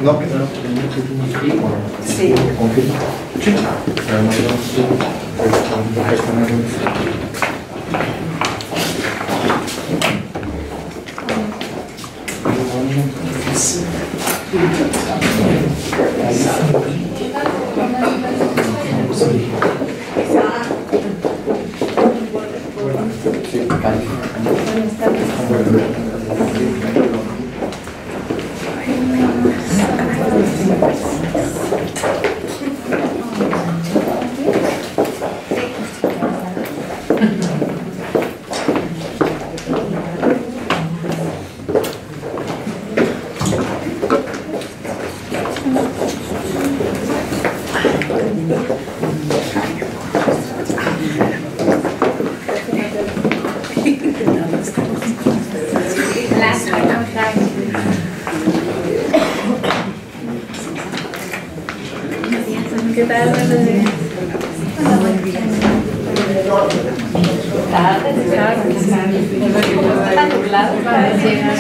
No. Sí. Confirmo. Sí. ¿Qué tal? Buenos días. Está nublado para llegar.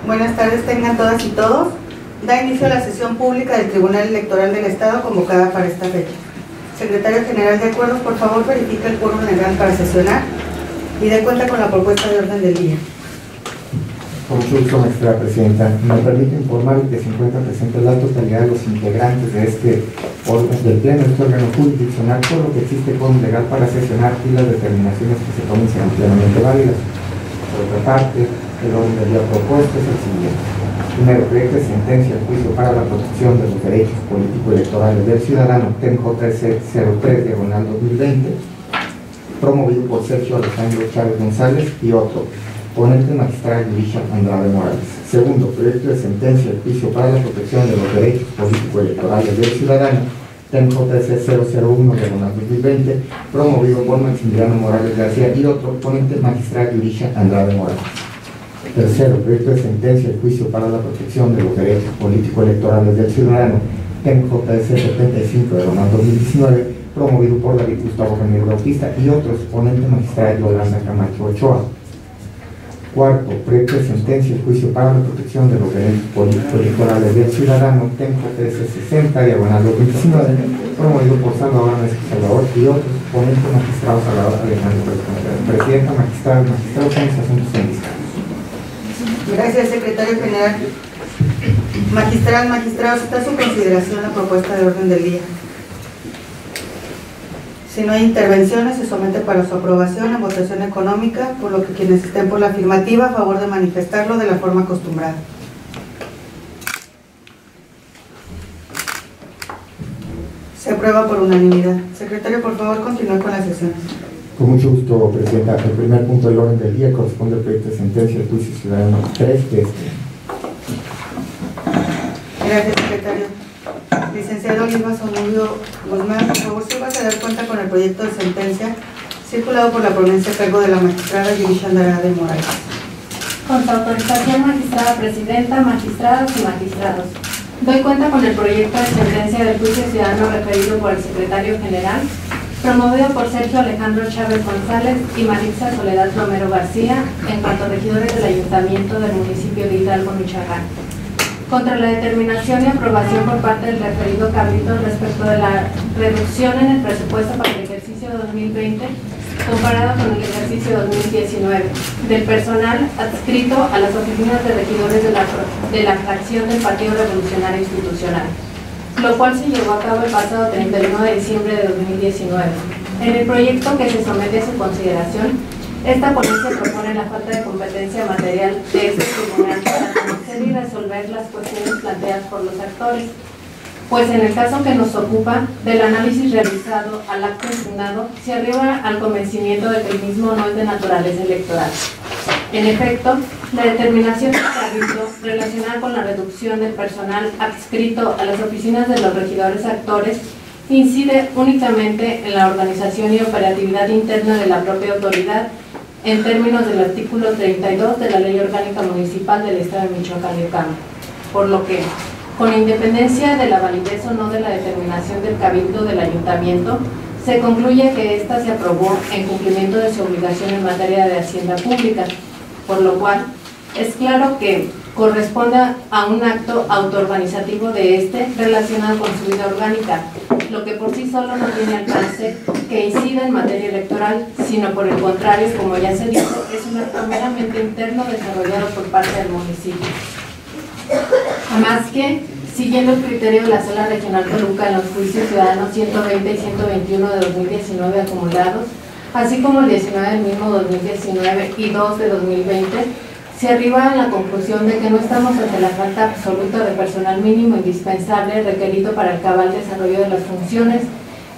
Buenas tardes tengan todas y todos. Da inicio a la sesión pública del Tribunal Electoral del Estado convocada para esta fecha. Secretario General de Acuerdos, por favor, verifique el quórum legal para sesionar y dé cuenta con la propuesta de orden del día. Con mucho gusto, maestra presidenta. Me permite informar que se encuentra presente la totalidad de los integrantes de este orden del Pleno, este órgano jurisdiccional, por lo que existe quórum legal para sesionar y las determinaciones que se tomen sean plenamente válidas. Por otra parte, el orden del día propuesto es el siguiente. Primero, proyecto de sentencia al juicio para la protección de los derechos político-electorales del ciudadano, TEMJO-303/2020, promovido por Sergio Alejandro Chávez González y otro, ponente magistrado Yurisha Andrade Morales. Segundo, proyecto de sentencia al juicio para la protección de los derechos político-electorales del ciudadano, TEMJO-301/2020, promovido por Maximiliano Morales García y otro, ponente magistrado Yurisha Andrade Morales. Tercero, proyecto de sentencia al juicio para la protección de los derechos político-electorales del ciudadano, TEMJS-75/2019, promovido por David Gustavo Ramírez Bautista y otros, ponente magistrado Yolanda Camacho Ochoa. Cuarto, proyecto de sentencia al juicio para la protección de los derechos político-electorales del ciudadano, TEMJS-60/2019, promovido por Salvador Salvador y otros, ponente magistrado Salvador Alejandro Pérez, presidenta magistrado en asuntos fiscales. Gracias, secretario general. Magistrados, está a su consideración la propuesta de orden del día. Si no hay intervenciones, se somete para su aprobación en votación económica, por lo que quienes estén por la afirmativa, a favor de manifestarlo de la forma acostumbrada. Se aprueba por unanimidad. Secretario, por favor, continúe con las sesiones. Con mucho gusto, presidenta. El primer punto del orden del día corresponde al proyecto de sentencia al juicio ciudadano 3 de este. Gracias, secretario. Licenciado Oliva Zamudio Guzmán, por favor, se va a dar cuenta con el proyecto de sentencia circulado por la ponencia a cargo de la magistrada Yurisha Andrade Morales. Con su autorización, magistrada presidenta, magistrados y magistrados. Doy cuenta con el proyecto de sentencia del juicio ciudadano referido por el secretario general, promovido por Sergio Alejandro Chávez González y Maritza Soledad Romero García, en cuanto a regidores del Ayuntamiento del municipio de Hidalgo, Michoacán, contra la determinación y aprobación por parte del referido cabildo respecto de la reducción en el presupuesto para el ejercicio 2020 comparado con el ejercicio 2019 del personal adscrito a las oficinas de regidores de la fracción del Partido Revolucionario Institucional, lo cual se llevó a cabo el pasado 31 de diciembre de 2019. En el proyecto que se somete a su consideración, esta ponencia propone la falta de competencia material de este tribunal para conocer y resolver las cuestiones planteadas por los actores, pues en el caso que nos ocupa, del análisis realizado al acto impugnado, se arriba al convencimiento de que el mismo no es de naturaleza electoral. En efecto, la determinación del cabildo relacionada con la reducción del personal adscrito a las oficinas de los regidores actores incide únicamente en la organización y operatividad interna de la propia autoridad en términos del artículo 32 de la Ley Orgánica Municipal del Estado de Michoacán y Ocampo, por lo que, con independencia de la validez o no de la determinación del cabildo del ayuntamiento, se concluye que ésta se aprobó en cumplimiento de su obligación en materia de hacienda pública, por lo cual es claro que corresponde a un acto autoorganizativo de este relacionado con su vida orgánica, lo que por sí solo no tiene alcance que incida en materia electoral, sino por el contrario, como ya se dijo, es un acto meramente interno desarrollado por parte del municipio. Además que, siguiendo el criterio de la Sala Regional Toluca en los juicios ciudadanos 120 y 121 de 2019 acumulados, así como el 19 del mismo 2019 y 2 de 2020, se arriba a la conclusión de que no estamos ante la falta absoluta de personal mínimo indispensable requerido para el cabal desarrollo de las funciones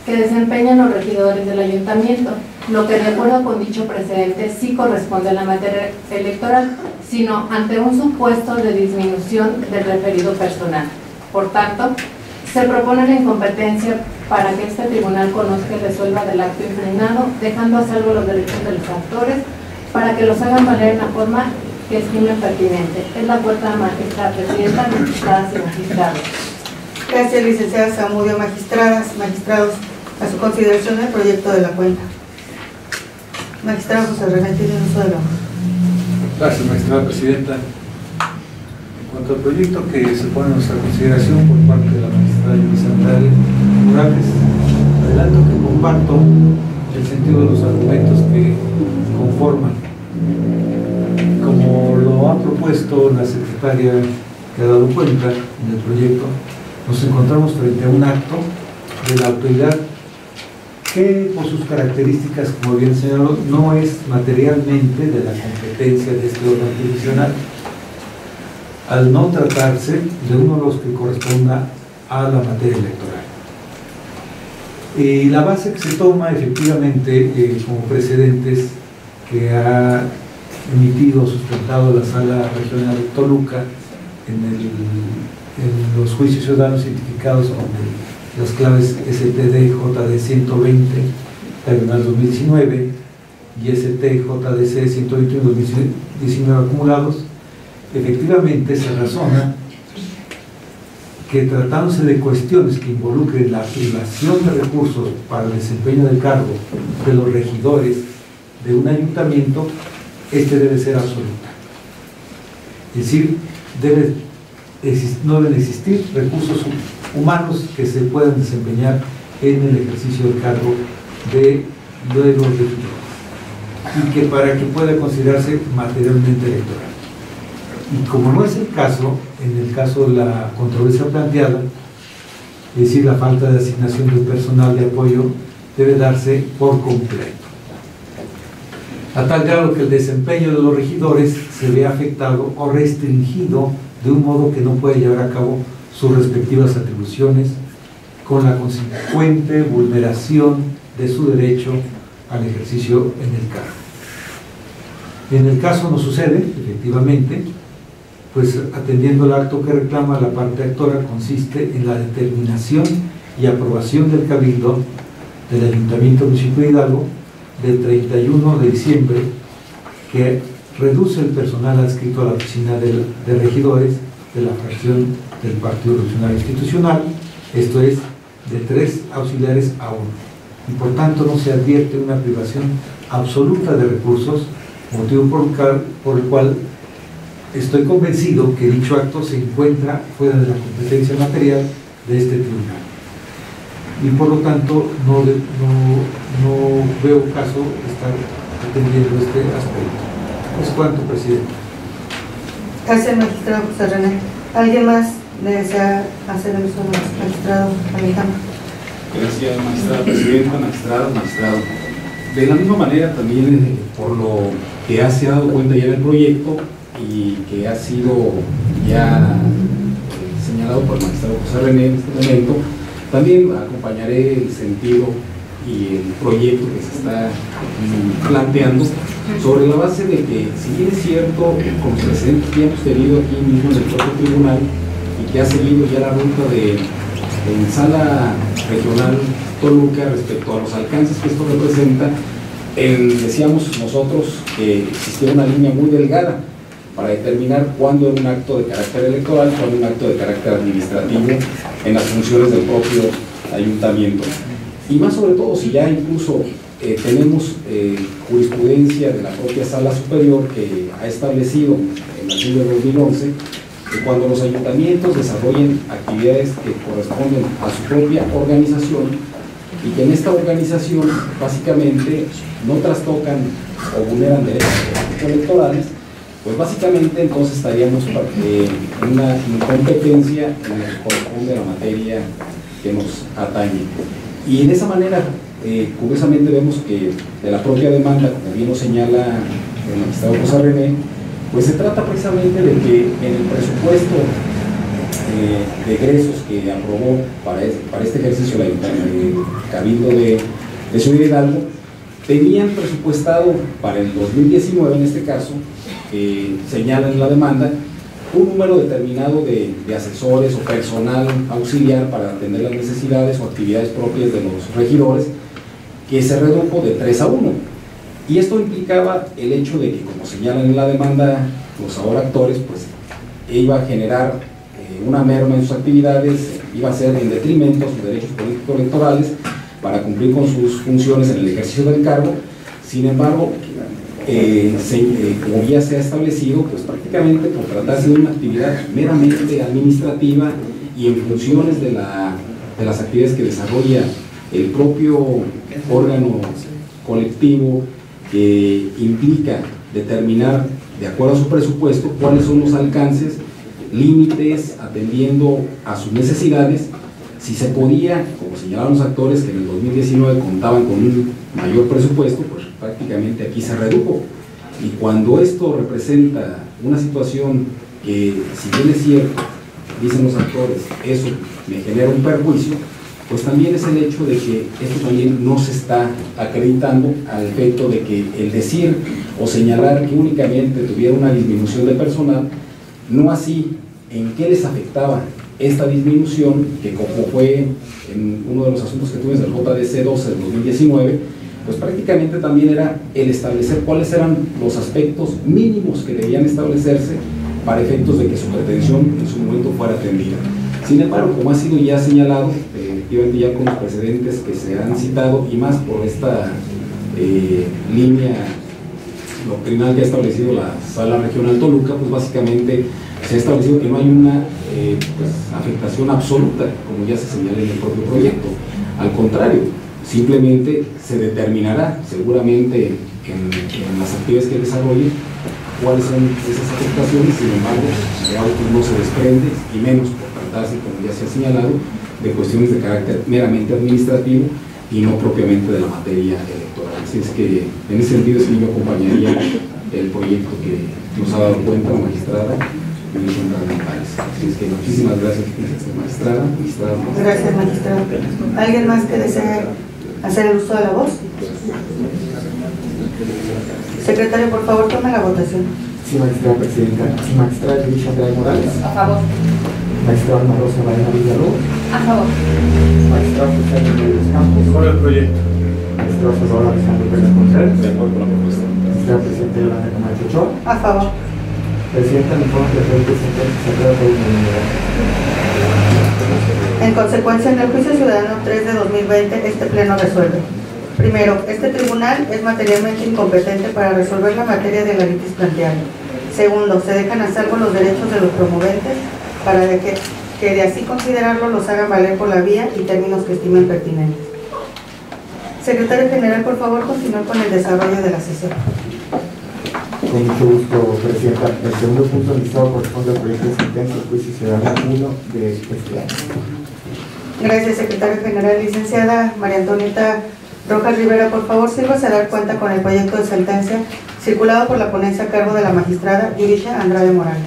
que desempeñan los regidores del ayuntamiento, lo que de acuerdo con dicho precedente sí corresponde a la materia electoral, sino ante un supuesto de disminución del referido personal. Por tanto, se propone la incompetencia para que este tribunal conozca y resuelva del acto impugnado, dejando a salvo los derechos de los actores para que los hagan valer en la forma que estimen pertinente. Es la puerta magistrada, presidenta, magistradas y magistrados. Gracias, licenciada Zamudio. Magistrados, a su consideración el proyecto de la cuenta. Magistrado José René, tiene uso de la voz. Gracias, magistrada presidenta. En cuanto al proyecto que se pone a nuestra consideración por parte de la magistrada Yolanda Morales, adelanto que comparto el sentido de los argumentos que conforman. Como lo ha propuesto la secretaria que ha dado cuenta en el proyecto, nos encontramos frente a un acto de la autoridad que por sus características, como bien señaló, no es materialmente de la competencia de este órgano jurisdiccional, al no tratarse de uno de los que corresponda a la materia electoral. Y la base que se toma efectivamente como precedentes que ha emitido, sustentado la Sala Regional de Toluca en los juicios ciudadanos identificados con las claves STD JD 120 diagonal 2019 y ST-JDC 121 2019 acumulados, efectivamente se razona que tratándose de cuestiones que involucren la privación de recursos para el desempeño del cargo de los regidores de un ayuntamiento, este debe ser absoluta. Es decir, no deben existir recursos humanos que se puedan desempeñar en el ejercicio del cargo de los regidores, y que para que pueda considerarse materialmente electoral. Y como no es el caso, en el caso de la controversia planteada, es decir, la falta de asignación del personal de apoyo debe darse por completo, a tal grado que el desempeño de los regidores se vea afectado o restringido de un modo que no puede llevar a cabo sus respectivas atribuciones, con la consecuente vulneración de su derecho al ejercicio en el cargo. En el caso no sucede, efectivamente, pues atendiendo el acto que reclama la parte actora, consiste en la determinación y aprobación del Cabildo del Ayuntamiento Municipio de Hidalgo del 31 de diciembre, que reduce el personal adscrito a la oficina de regidores de la fracción del Partido Revolucionario Institucional, esto es, de 3 auxiliares a 1. Y por tanto no se advierte una privación absoluta de recursos, motivo por el cual estoy convencido que dicho acto se encuentra fuera de la competencia material de este tribunal. Y por lo tanto no veo caso estar atendiendo este aspecto. Es cuanto, presidente. Gracias, magistrado José René. ¿Alguien más desea hacer el uso del magistrado Alejandro? Gracias, magistrada presidenta, magistrado. De la misma manera, también por lo que se ha dado cuenta ya del proyecto y que ha sido ya señalado por el magistrado José René en este momento, también acompañaré el sentido y el proyecto que se está planteando sobre la base de que, si bien es cierto, con los precedentes que hemos tenido aquí mismo en el propio tribunal y que ha seguido ya la ruta en Sala Regional Toluca respecto a los alcances que esto representa, decíamos nosotros que existía una línea muy delgada para determinar cuándo era un acto de carácter electoral, cuándo un acto de carácter administrativo en las funciones del propio ayuntamiento. Y más sobre todo si ya incluso tenemos jurisprudencia de la propia Sala Superior que ha establecido en la ley de 2011 que cuando los ayuntamientos desarrollen actividades que corresponden a su propia organización y que en esta organización básicamente no trastocan o vulneran derechos electorales, pues básicamente entonces estaríamos en una incompetencia en la que corresponde la materia que nos atañe. Y de esa manera, curiosamente vemos que de la propia demanda, como bien lo señala el magistrado José René, pues se trata precisamente de que en el presupuesto de egresos que aprobó para este ejercicio el Cabildo de Ciudad Hidalgo, tenían presupuestado para el 2019, en este caso, señala en la demanda, un número determinado de asesores o personal auxiliar para atender las necesidades o actividades propias de los regidores, que se redujo de 3 a 1. Y esto implicaba el hecho de que, como señalan en la demanda los ahora actores, pues iba a generar una merma en sus actividades, iba a ser en detrimento a sus derechos políticos electorales para cumplir con sus funciones en el ejercicio del cargo. Sin embargo, como ya se ha establecido, pues prácticamente por tratarse de una actividad meramente administrativa y en funciones de las actividades que desarrolla el propio órgano colectivo, que implica determinar, de acuerdo a su presupuesto, cuáles son los alcances, límites, atendiendo a sus necesidades. Si se podía, como señalaron los actores, que en el 2019 contaban con un mayor presupuesto, pues prácticamente aquí se redujo. Y cuando esto representa una situación que, si bien es cierto, dicen los actores, eso me genera un perjuicio, pues también es el hecho de que esto también no se está acreditando al efecto de que el decir o señalar que únicamente tuviera una disminución de personal, no así en qué les afectaba esta disminución, que como fue en uno de los asuntos que tuve en el JDC 12 del 2019, pues prácticamente también era el establecer cuáles eran los aspectos mínimos que debían establecerse para efectos de que su pretensión en su momento fuera atendida. Sin embargo, como ha sido ya señalado, efectivamente ya con los precedentes que se han citado y más por esta línea doctrinal que ha establecido la Sala Regional Toluca, pues básicamente se ha establecido que no hay una afectación absoluta, como ya se señala en el propio proyecto. Al contrario, simplemente se determinará seguramente en las actividades que desarrolle cuáles son esas afectaciones. Sin embargo, de autos no se desprende, y menos por tratarse, como ya se ha señalado, de cuestiones de carácter meramente administrativo y no propiamente de la materia electoral. Así es que, en ese sentido, sí, yo acompañaría el proyecto que nos ha dado cuenta la magistrada Luis González. Así es que muchísimas gracias, magistrada. Gracias, magistrado. ¿Alguien más que desee hacer el uso de la voz? Secretario, por favor, tome la votación. Sí, magistrada presidenta. Magistrada Luis Andrade Morales. A favor. Magistrada Ana Rosa Valena Villalobos. A favor. Magistrado José Rodríguez Campos. Por el proyecto. Magistrado Salvador Alejandro Pérez Contreras. De acuerdo con la propuesta. Magistrada presidenta Yolanda Camacho Ochoa. A favor. Presidenta, el informe referente se aprueba por unanimidad. En consecuencia, en el juicio ciudadano 3 de 2020, este pleno resuelve. Primero, este tribunal es materialmente incompetente para resolver la materia de la litis planteada. Segundo, se dejan a salvo los derechos de los promoventes para que de así considerarlo los hagan valer por la vía y términos que estimen pertinentes. Secretario General, por favor, continúe con el desarrollo de la sesión. Con mucho gusto, Presidenta. El segundo punto listado corresponde al proyecto de sentencia del juicio ciudadano 1 de este año. Gracias, Secretario General. Licenciada María Antonieta Rojas Rivera, por favor, sírvase a dar cuenta con el proyecto de sentencia circulado por la ponencia a cargo de la magistrada Yurisha Andrade Morales.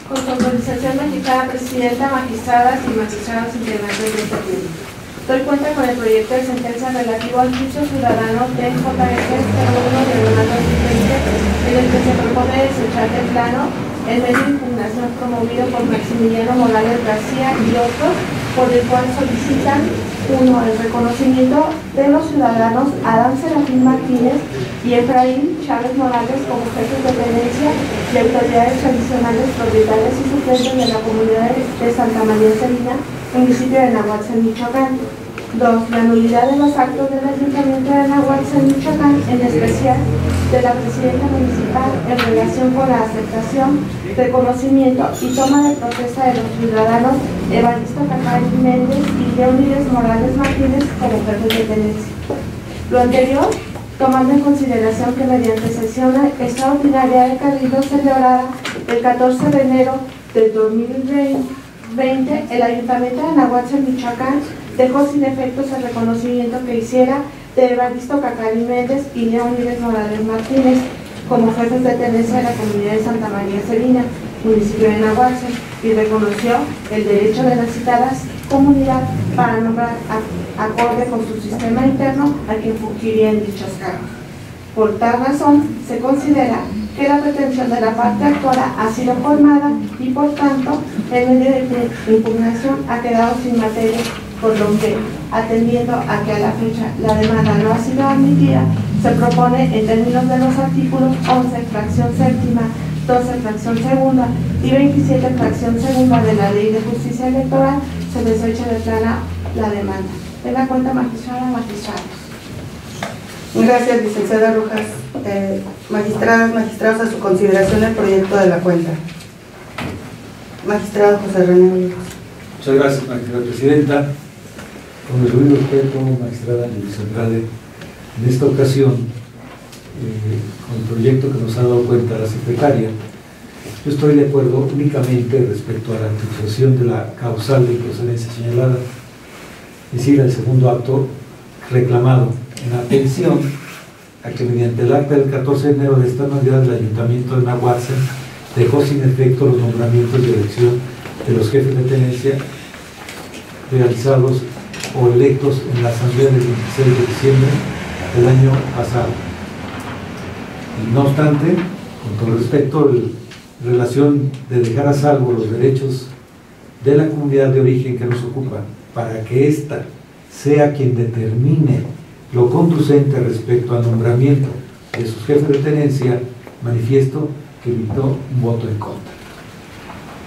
Con su autorización, magistrada presidenta, magistradas y magistrados integrantes de este pleno. Doy cuenta con el proyecto de sentencia relativo al juicio ciudadano TJF 01/2020, en el que se propone desechar de plano el medio de impugnación promovido por Maximiliano Morales García y otros, por el cual solicitan: 1. El reconocimiento de los ciudadanos Adán Serafín Martínez y Efraín Chávez Morales como jefes de tenencia y autoridades tradicionales, propietarias y suplentes de la comunidad de Santa María Serina, municipio de Nahuatzin, Michoacán. 2. La nulidad de los actos del Ayuntamiento de Nahuatzin, Michoacán, en especial de la presidenta municipal, en relación con la aceptación, reconocimiento y toma de protesta de los ciudadanos Evaristo Cacay Méndez y Leónides Morales Martínez como jefes de tenencia. Lo anterior, tomando en consideración que mediante sesión extraordinaria de Cabildo celebrada el 14 de enero de 2020, el Ayuntamiento de Nahuatzin, Michoacán, dejó sin efectos el reconocimiento que hiciera de Evaristo Cacay Méndez y Leónides Morales Martínez como jefes de tenencia de la comunidad de Santa María Serina, municipio de Nahuatzin, y reconoció el derecho de las citadas comunidad para nombrar acorde con su sistema interno a quien fungiría en dichos cargos. Por tal razón, se considera que la pretensión de la parte actora ha sido colmada y, por tanto, el medio de impugnación ha quedado sin materia, por lo que, atendiendo a que a la fecha la demanda no ha sido admitida, se propone, en términos de los artículos 11, fracción séptima, 12, fracción segunda y 27, fracción segunda de la Ley de Justicia Electoral, se deseche de plano la demanda. De la cuenta, magistrada, magistrados. Gracias, licenciada Rojas. Magistradas, magistrados, a su consideración el proyecto de la cuenta. Magistrado José René Olivos. Muchas gracias, magistrada presidenta. Con el debido respeto, magistrada Luis Andrade, en esta ocasión, con el proyecto que nos ha dado cuenta la secretaria, yo estoy de acuerdo únicamente respecto a la utilización de la causal de procedencia señalada, es decir, el segundo acto reclamado en atención a que mediante el acta del 14 de enero de esta anualidad del Ayuntamiento de Nahuatzin dejó sin efecto los nombramientos de elección de los jefes de tenencia realizados o electos en la asamblea del 26 de diciembre del año pasado. Y no obstante, con todo respeto, en relación de dejar a salvo los derechos de la comunidad de origen que nos ocupa, para que ésta sea quien determine lo conducente respecto al nombramiento de sus jefes de tenencia, manifiesto que evitó un voto en contra.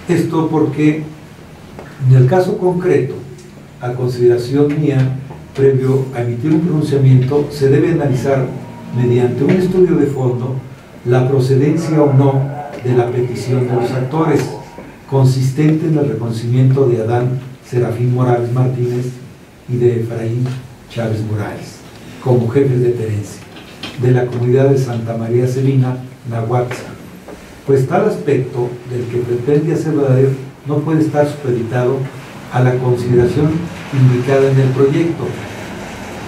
Esto porque, en el caso concreto, a consideración mía, previo a emitir un pronunciamiento, se debe analizar mediante un estudio de fondo la procedencia o no de la petición de los actores, consistente en el reconocimiento de Adán Serafín Morales Martínez y de Efraín Chávez Morales como jefes de tenencia de la comunidad de Santa María Serina, Nahuatzin, pues tal aspecto del que pretende hacer verdadero no puede estar supeditado a la consideración indicada en el proyecto,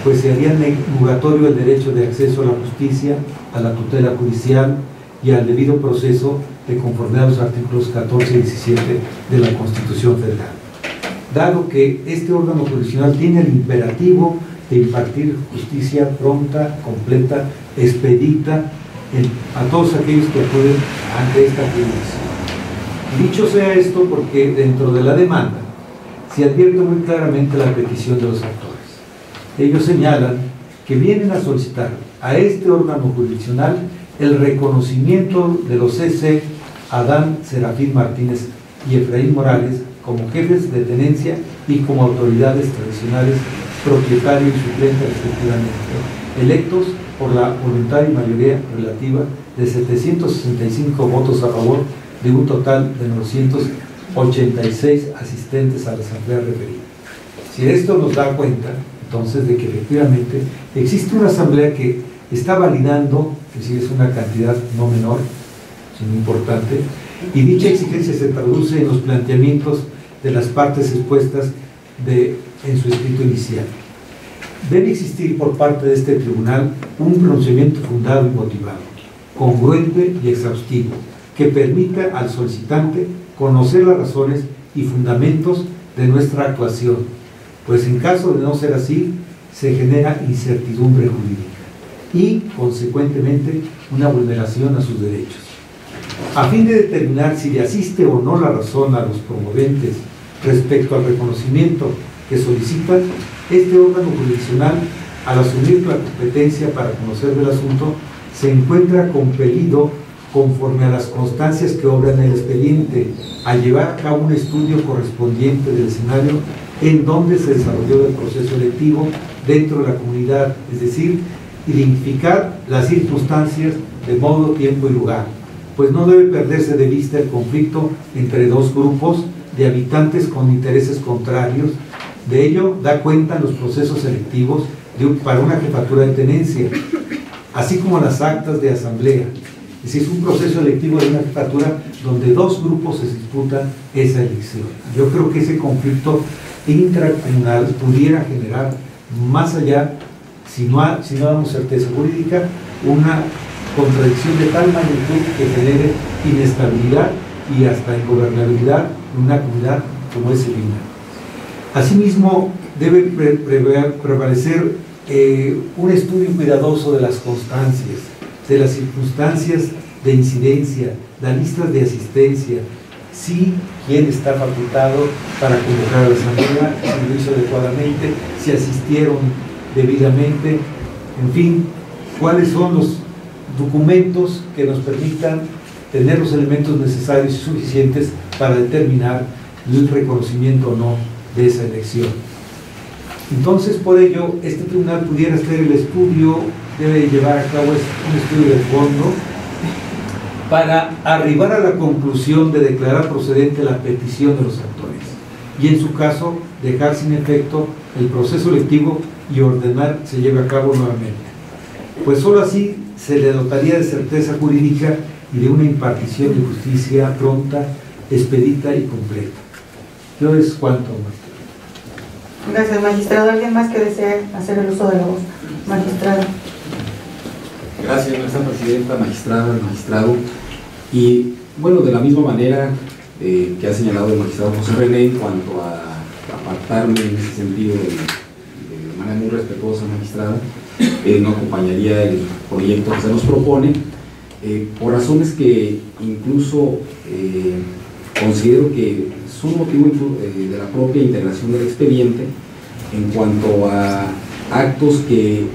pues se haría nugatorio el derecho de acceso a la justicia, a la tutela judicial y al debido proceso de conformidad a los artículos 14 y 17 de la Constitución Federal, dado que este órgano jurisdiccional tiene el imperativo de impartir justicia pronta, completa, expedita a todos aquellos que acuden ante esta jurisdicción. Dicho sea esto porque dentro de la demanda se advierte muy claramente la petición de los actores. Ellos señalan que vienen a solicitar a este órgano jurisdiccional el reconocimiento de los CC Adán Serafín Martínez y Efraín Morales como jefes de tenencia y como autoridades tradicionales, propietario y suplente respectivamente, electos por la voluntaria mayoría relativa de 765 votos a favor de un total de 986 asistentes a la asamblea referida. Si esto nos da cuenta, entonces, de que efectivamente existe una asamblea que está validando, es decir, es una cantidad no menor, sino importante, y dicha exigencia se traduce en los planteamientos de las partes expuestas en su escrito inicial. Debe existir por parte de este tribunal un pronunciamiento fundado y motivado, congruente y exhaustivo, que permita al solicitante conocer las razones y fundamentos de nuestra actuación, pues en caso de no ser así, se genera incertidumbre jurídica y, consecuentemente, una vulneración a sus derechos. A fin de determinar si le asiste o no la razón a los promoventes respecto al reconocimiento que solicitan, este órgano jurisdiccional, al asumir la competencia para conocer del asunto, se encuentra compelido, conforme a las constancias que obran el expediente, a llevar a cabo un estudio correspondiente del escenario en donde se desarrolló el proceso electivo dentro de la comunidad, es decir, identificar las circunstancias de modo, tiempo y lugar, pues no debe perderse de vista el conflicto entre dos grupos de habitantes con intereses contrarios. De ello da cuenta los procesos selectivos para una jefatura de tenencia, así como las actas de asamblea. Es decir, es un proceso electivo de una jefatura donde dos grupos se disputan esa elección. Yo creo que ese conflicto intracomunal pudiera generar, más allá, si no damos certeza jurídica, una contradicción de tal magnitud que genere inestabilidad y hasta ingobernabilidad en una comunidad como es Celina. Asimismo, debe prevalecer un estudio cuidadoso de las constancias, de las circunstancias de incidencia, las listas de asistencia, si quién está facultado para convocar a la asamblea, si lo hizo adecuadamente, si asistieron debidamente, en fin, cuáles son los documentos que nos permitan tener los elementos necesarios y suficientes para determinar el reconocimiento o no de esa elección. Entonces, por ello, este tribunal pudiera hacer el estudio, debe llevar a cabo un estudio de fondo para arribar a la conclusión de declarar procedente la petición de los actores y, en su caso, dejar sin efecto el proceso electivo y ordenar se lleve a cabo nuevamente. Pues solo así se le dotaría de certeza jurídica y de una impartición de justicia pronta, expedita y completa. Yo es cuanto, magistrado. Gracias, magistrado. ¿Alguien más que desee hacer el uso de la voz? Magistrado. Gracias, nuestra presidenta, magistrada, magistrado. Y bueno, de la misma manera que ha señalado el magistrado José René en cuanto a apartarme en ese sentido de manera muy respetuosa, magistrada, no acompañaría el proyecto que se nos propone, por razones que incluso considero que son motivo de la propia integración del expediente en cuanto a actos que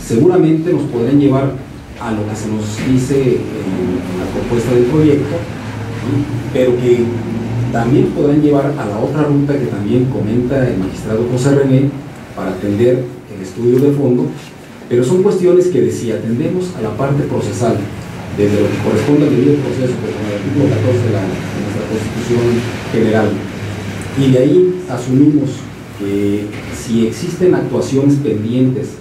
seguramente nos podrían llevar a lo que se nos dice en la propuesta del proyecto, pero que también podrán llevar a la otra ruta que también comenta el magistrado José René para atender el estudio de fondo, pero son cuestiones que si atendemos a la parte procesal, desde lo que corresponde al debido proceso, con el artículo 14 de nuestra Constitución General, y de ahí asumimos que si existen actuaciones pendientes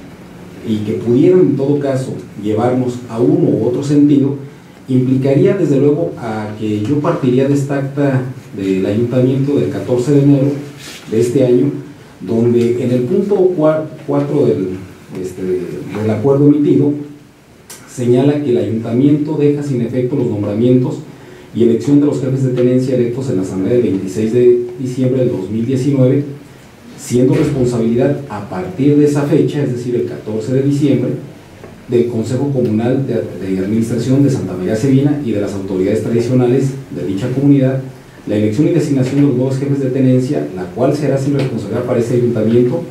y que pudieran en todo caso llevarnos a uno u otro sentido, implicaría desde luego a que yo partiría de esta acta del ayuntamiento del 14 de enero de este año, donde en el punto 4 del acuerdo emitido señala que el ayuntamiento deja sin efecto los nombramientos y elección de los jefes de tenencia electos en la asamblea del 26 de diciembre del 2019, siendo responsabilidad a partir de esa fecha, es decir, el 14 de diciembre, del Consejo Comunal de Administración de Santa María Sevina y de las autoridades tradicionales de dicha comunidad, la elección y designación de los nuevos jefes de tenencia, la cual se hará sin responsabilidad para ese ayuntamiento,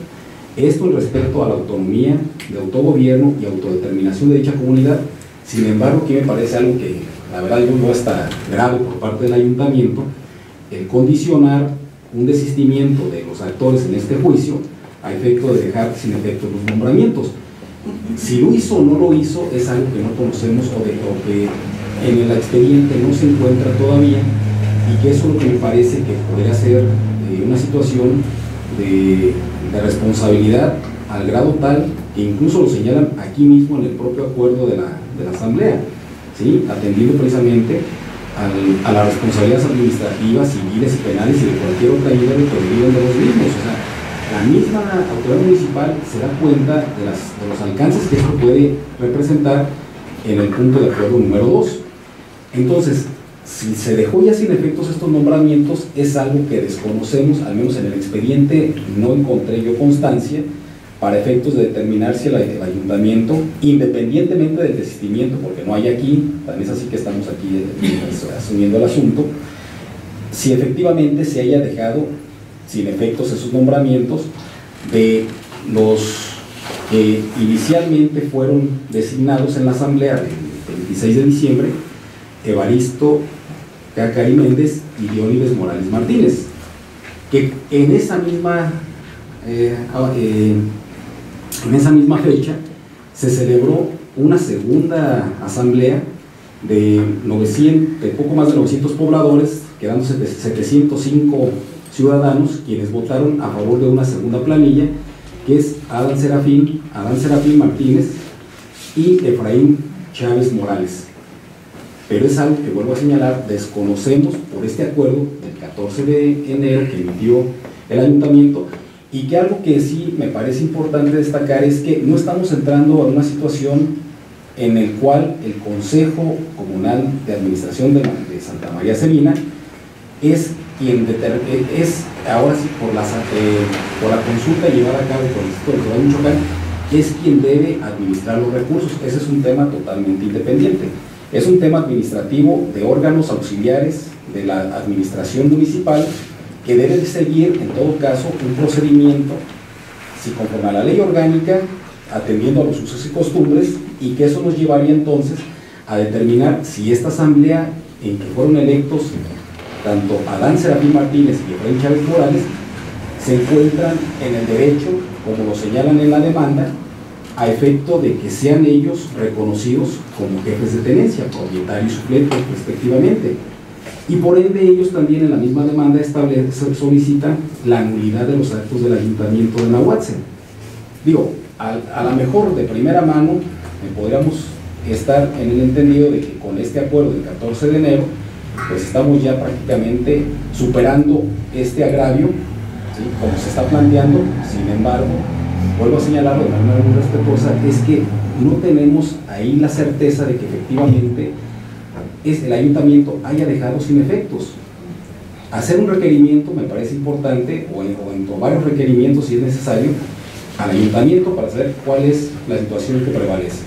esto en respecto a la autonomía de autogobierno y autodeterminación de dicha comunidad. Sin embargo, aquí me parece algo que la verdad yo veo hasta grave por parte del ayuntamiento el condicionar un desistimiento de los actores en este juicio a efecto de dejar sin efecto los nombramientos. Si lo hizo o no lo hizo es algo que no conocemos o que en el expediente no se encuentra todavía, y que eso es lo que me parece que podría ser una situación de responsabilidad al grado tal que incluso lo señalan aquí mismo en el propio acuerdo de la Asamblea, ¿sí? Atendiendo precisamente a las responsabilidades administrativas, civiles y penales y de cualquier otra índole que deriven de los mismos. O sea, la misma autoridad municipal se da cuenta de los alcances que esto puede representar en el punto de acuerdo número 2. Entonces, si se dejó ya sin efectos estos nombramientos, es algo que desconocemos, al menos en el expediente no encontré yo constancia para efectos de determinar si el ayuntamiento, independientemente del desistimiento, porque no hay aquí, también es así que estamos aquí asumiendo el asunto, si efectivamente se haya dejado sin efectos esos nombramientos de los que inicialmente fueron designados en la asamblea del 26 de diciembre, Evaristo Cacari Méndez y Leónides Morales Martínez, que en esa misma fecha se celebró una segunda asamblea de poco más de 900 pobladores, quedando 705 ciudadanos quienes votaron a favor de una segunda planilla, que es Adán Serafín Martínez y Efraín Chávez Morales. Pero es algo que, vuelvo a señalar, desconocemos por este acuerdo del 14 de enero que emitió el ayuntamiento, y que algo que sí me parece importante destacar es que no estamos entrando en una situación en el cual el Consejo Comunal de Administración de Santa María Celina es quien es, ahora sí, por la consulta llevada a cabo por el Instituto Electoral de Michoacán, es quien debe administrar los recursos. Ese es un tema totalmente independiente. Es un tema administrativo de órganos auxiliares de la administración municipal que debe de seguir, en todo caso, un procedimiento, si conforme a la ley orgánica, atendiendo a los usos y costumbres, y que eso nos llevaría entonces a determinar si esta asamblea en que fueron electos tanto Adán Serafín Martínez y Efraín Chávez Morales se encuentran en el derecho, como lo señalan en la demanda, a efecto de que sean ellos reconocidos como jefes de tenencia, propietario y suplente respectivamente. Y por ende ellos también en la misma demanda solicitan la nulidad de los actos del ayuntamiento de Nahuatzin. Digo, a lo mejor de primera mano podríamos estar en el entendido de que con este acuerdo del 14 de enero pues estamos ya prácticamente superando este agravio, ¿sí?, como se está planteando. Sin embargo, vuelvo a señalarlo de manera muy respetuosa, es que no tenemos ahí la certeza de que efectivamente el ayuntamiento haya dejado sin efectos. Hacer un requerimiento me parece importante, o en varios requerimientos si es necesario, al ayuntamiento para saber cuál es la situación que prevalece.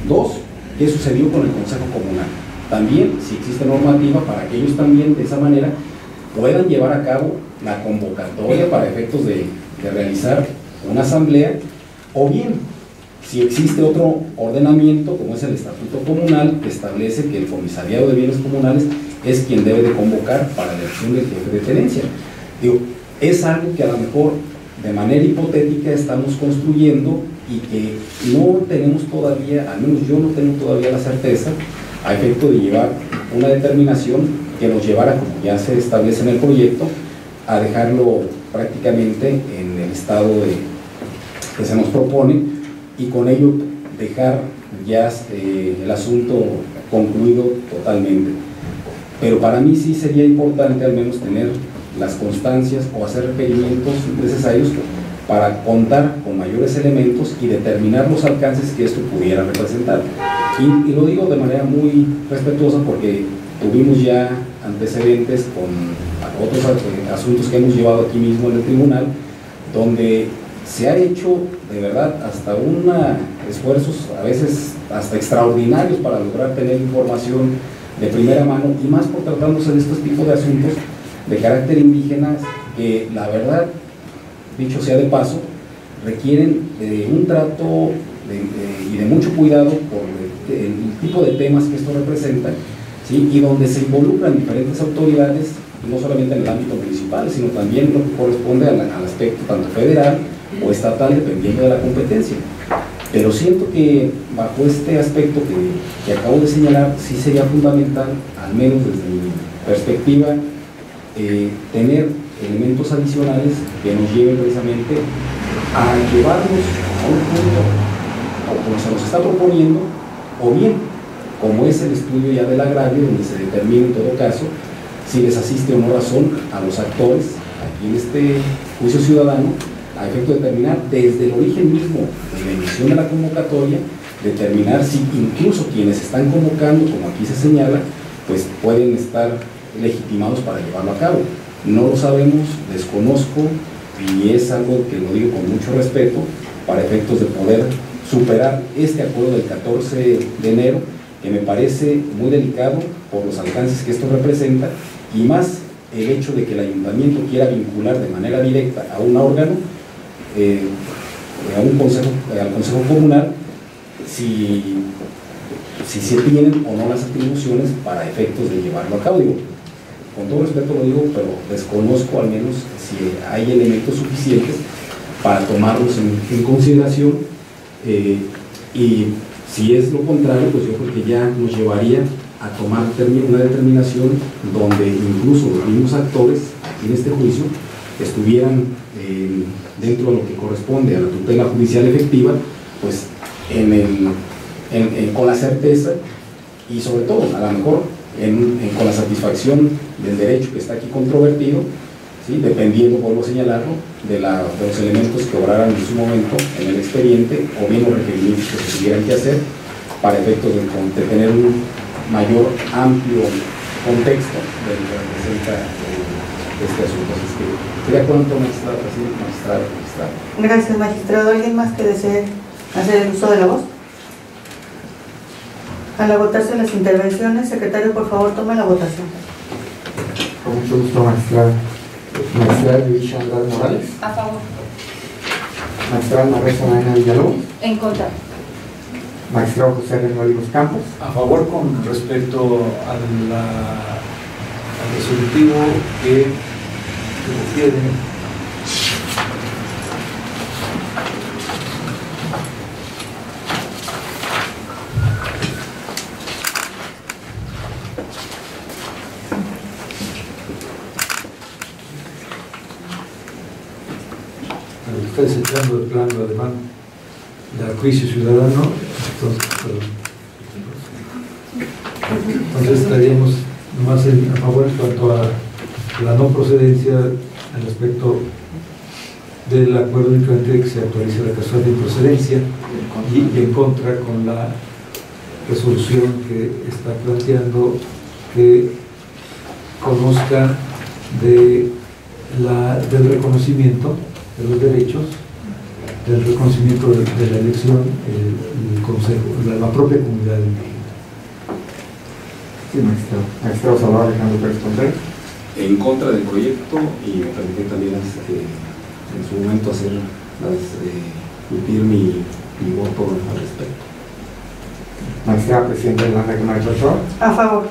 2, qué sucedió con el Consejo Comunal. También, si existe normativa para que ellos también de esa manera puedan llevar a cabo la convocatoria para efectos de realizar una asamblea, o bien, si existe otro ordenamiento, como es el Estatuto Comunal, que establece que el Comisariado de Bienes Comunales es quien debe de convocar para la elección del jefe de tenencia. Digo, es algo que a lo mejor de manera hipotética estamos construyendo y que no tenemos todavía, al menos yo no tengo todavía la certeza, a efecto de llevar una determinación que nos llevara, como ya se establece en el proyecto, a dejarlo prácticamente en el estado que se nos propone, y con ello dejar ya el asunto concluido totalmente. Pero para mí sí sería importante al menos tener las constancias o hacer requerimientos necesarios para contar con mayores elementos y determinar los alcances que esto pudiera representar. Y lo digo de manera muy respetuosa porque tuvimos ya antecedentes con otros asuntos que hemos llevado aquí mismo en el tribunal, donde se ha hecho de verdad hasta esfuerzos a veces hasta extraordinarios para lograr tener información de primera mano, y más por tratándose de estos tipos de asuntos de carácter indígena que la verdad, dicho sea de paso, requieren de un trato y de mucho cuidado por el tipo de temas que esto representa, ¿sí? Y donde se involucran diferentes autoridades, no solamente en el ámbito municipal, sino también lo que corresponde al aspecto tanto federal o estatal, dependiendo de la competencia. Pero siento que bajo este aspecto que acabo de señalar, sí sería fundamental, al menos desde mi perspectiva, tener elementos adicionales que nos lleven precisamente a llevarnos a un punto, o como se nos está proponiendo, o bien, como es el estudio ya del agravio, donde se determina en todo caso si les asiste o no razón a los actores aquí en este juicio ciudadano, a efecto de determinar desde el origen mismo de la emisión de la convocatoria, determinar si incluso quienes están convocando, como aquí se señala, pues pueden estar legitimados para llevarlo a cabo. No lo sabemos, desconozco, y es algo que lo digo con mucho respeto, para efectos de poder superar este acuerdo del 14 de enero, que me parece muy delicado por los alcances que esto representa, y más el hecho de que el ayuntamiento quiera vincular de manera directa a un órgano, al consejo comunal, si se tienen o no las atribuciones para efectos de llevarlo a cabo. Digo, con todo respeto lo digo, pero desconozco al menos si hay elementos suficientes para tomarlos en consideración, y si es lo contrario, pues yo creo que ya nos llevaría a tomar una determinación donde incluso los mismos actores aquí en este juicio estuvieran dentro de lo que corresponde a la tutela judicial efectiva, pues con la certeza y sobre todo, a lo mejor, con la satisfacción del derecho que está aquí controvertido, ¿sí? Dependiendo, vuelvo a señalarlo, de los elementos que obraran en su momento en el expediente, o bien los requerimientos que se tuvieran que hacer para efectos de tener un mayor, amplio contexto de lo que representa este asunto. Así que estoy de acuerdo con magistrado. Gracias, magistrado. ¿Alguien más que desee hacer el uso de la voz? Al agotarse las intervenciones, secretario, por favor, tome la votación. Con mucho gusto, magistrado. Magistrada Luis Andrade Morales. A favor. Magistrada Marisa Maena Villalobos. En contra. Magistrado José René Olivos Campos. A favor con respecto al resolutivo que refiere está desechando el plan alemán del juicio ciudadano, entonces estaríamos más a favor en cuanto a la no procedencia al respecto del acuerdo, únicamente que se actualice la causa de improcedencia, y en contra con la resolución que está planteando que conozca del reconocimiento de los derechos, del reconocimiento de la elección, el consejo, la propia comunidad indígena. Sí, magistrado. Magistrado Salvador Alejandro Pérez Contreras. En contra del proyecto, y me permití también en su momento emitir mi voto al respecto. Magistrada Presidenta de la Regional de Ochoa. A favor.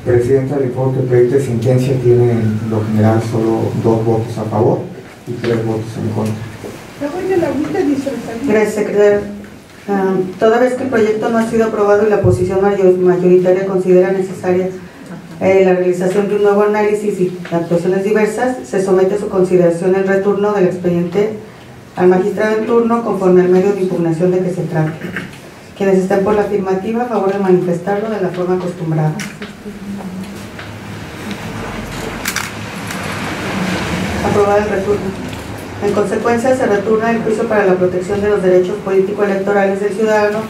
Presidenta, le informo que el proyecto de sentencia tiene en lo general solo 2 votos a favor y 3 votos en contra. Gracias, secretario. Toda vez que el proyecto no ha sido aprobado y la posición mayoritaria considera necesaria la realización de un nuevo análisis y actuaciones diversas, se somete a su consideración el retorno del expediente al magistrado en turno conforme al medio de impugnación de que se trate. Quienes estén por la afirmativa, a favor de manifestarlo de la forma acostumbrada. Aprobar el retorno. En consecuencia, se retorna el juicio para la protección de los derechos político-electorales del ciudadano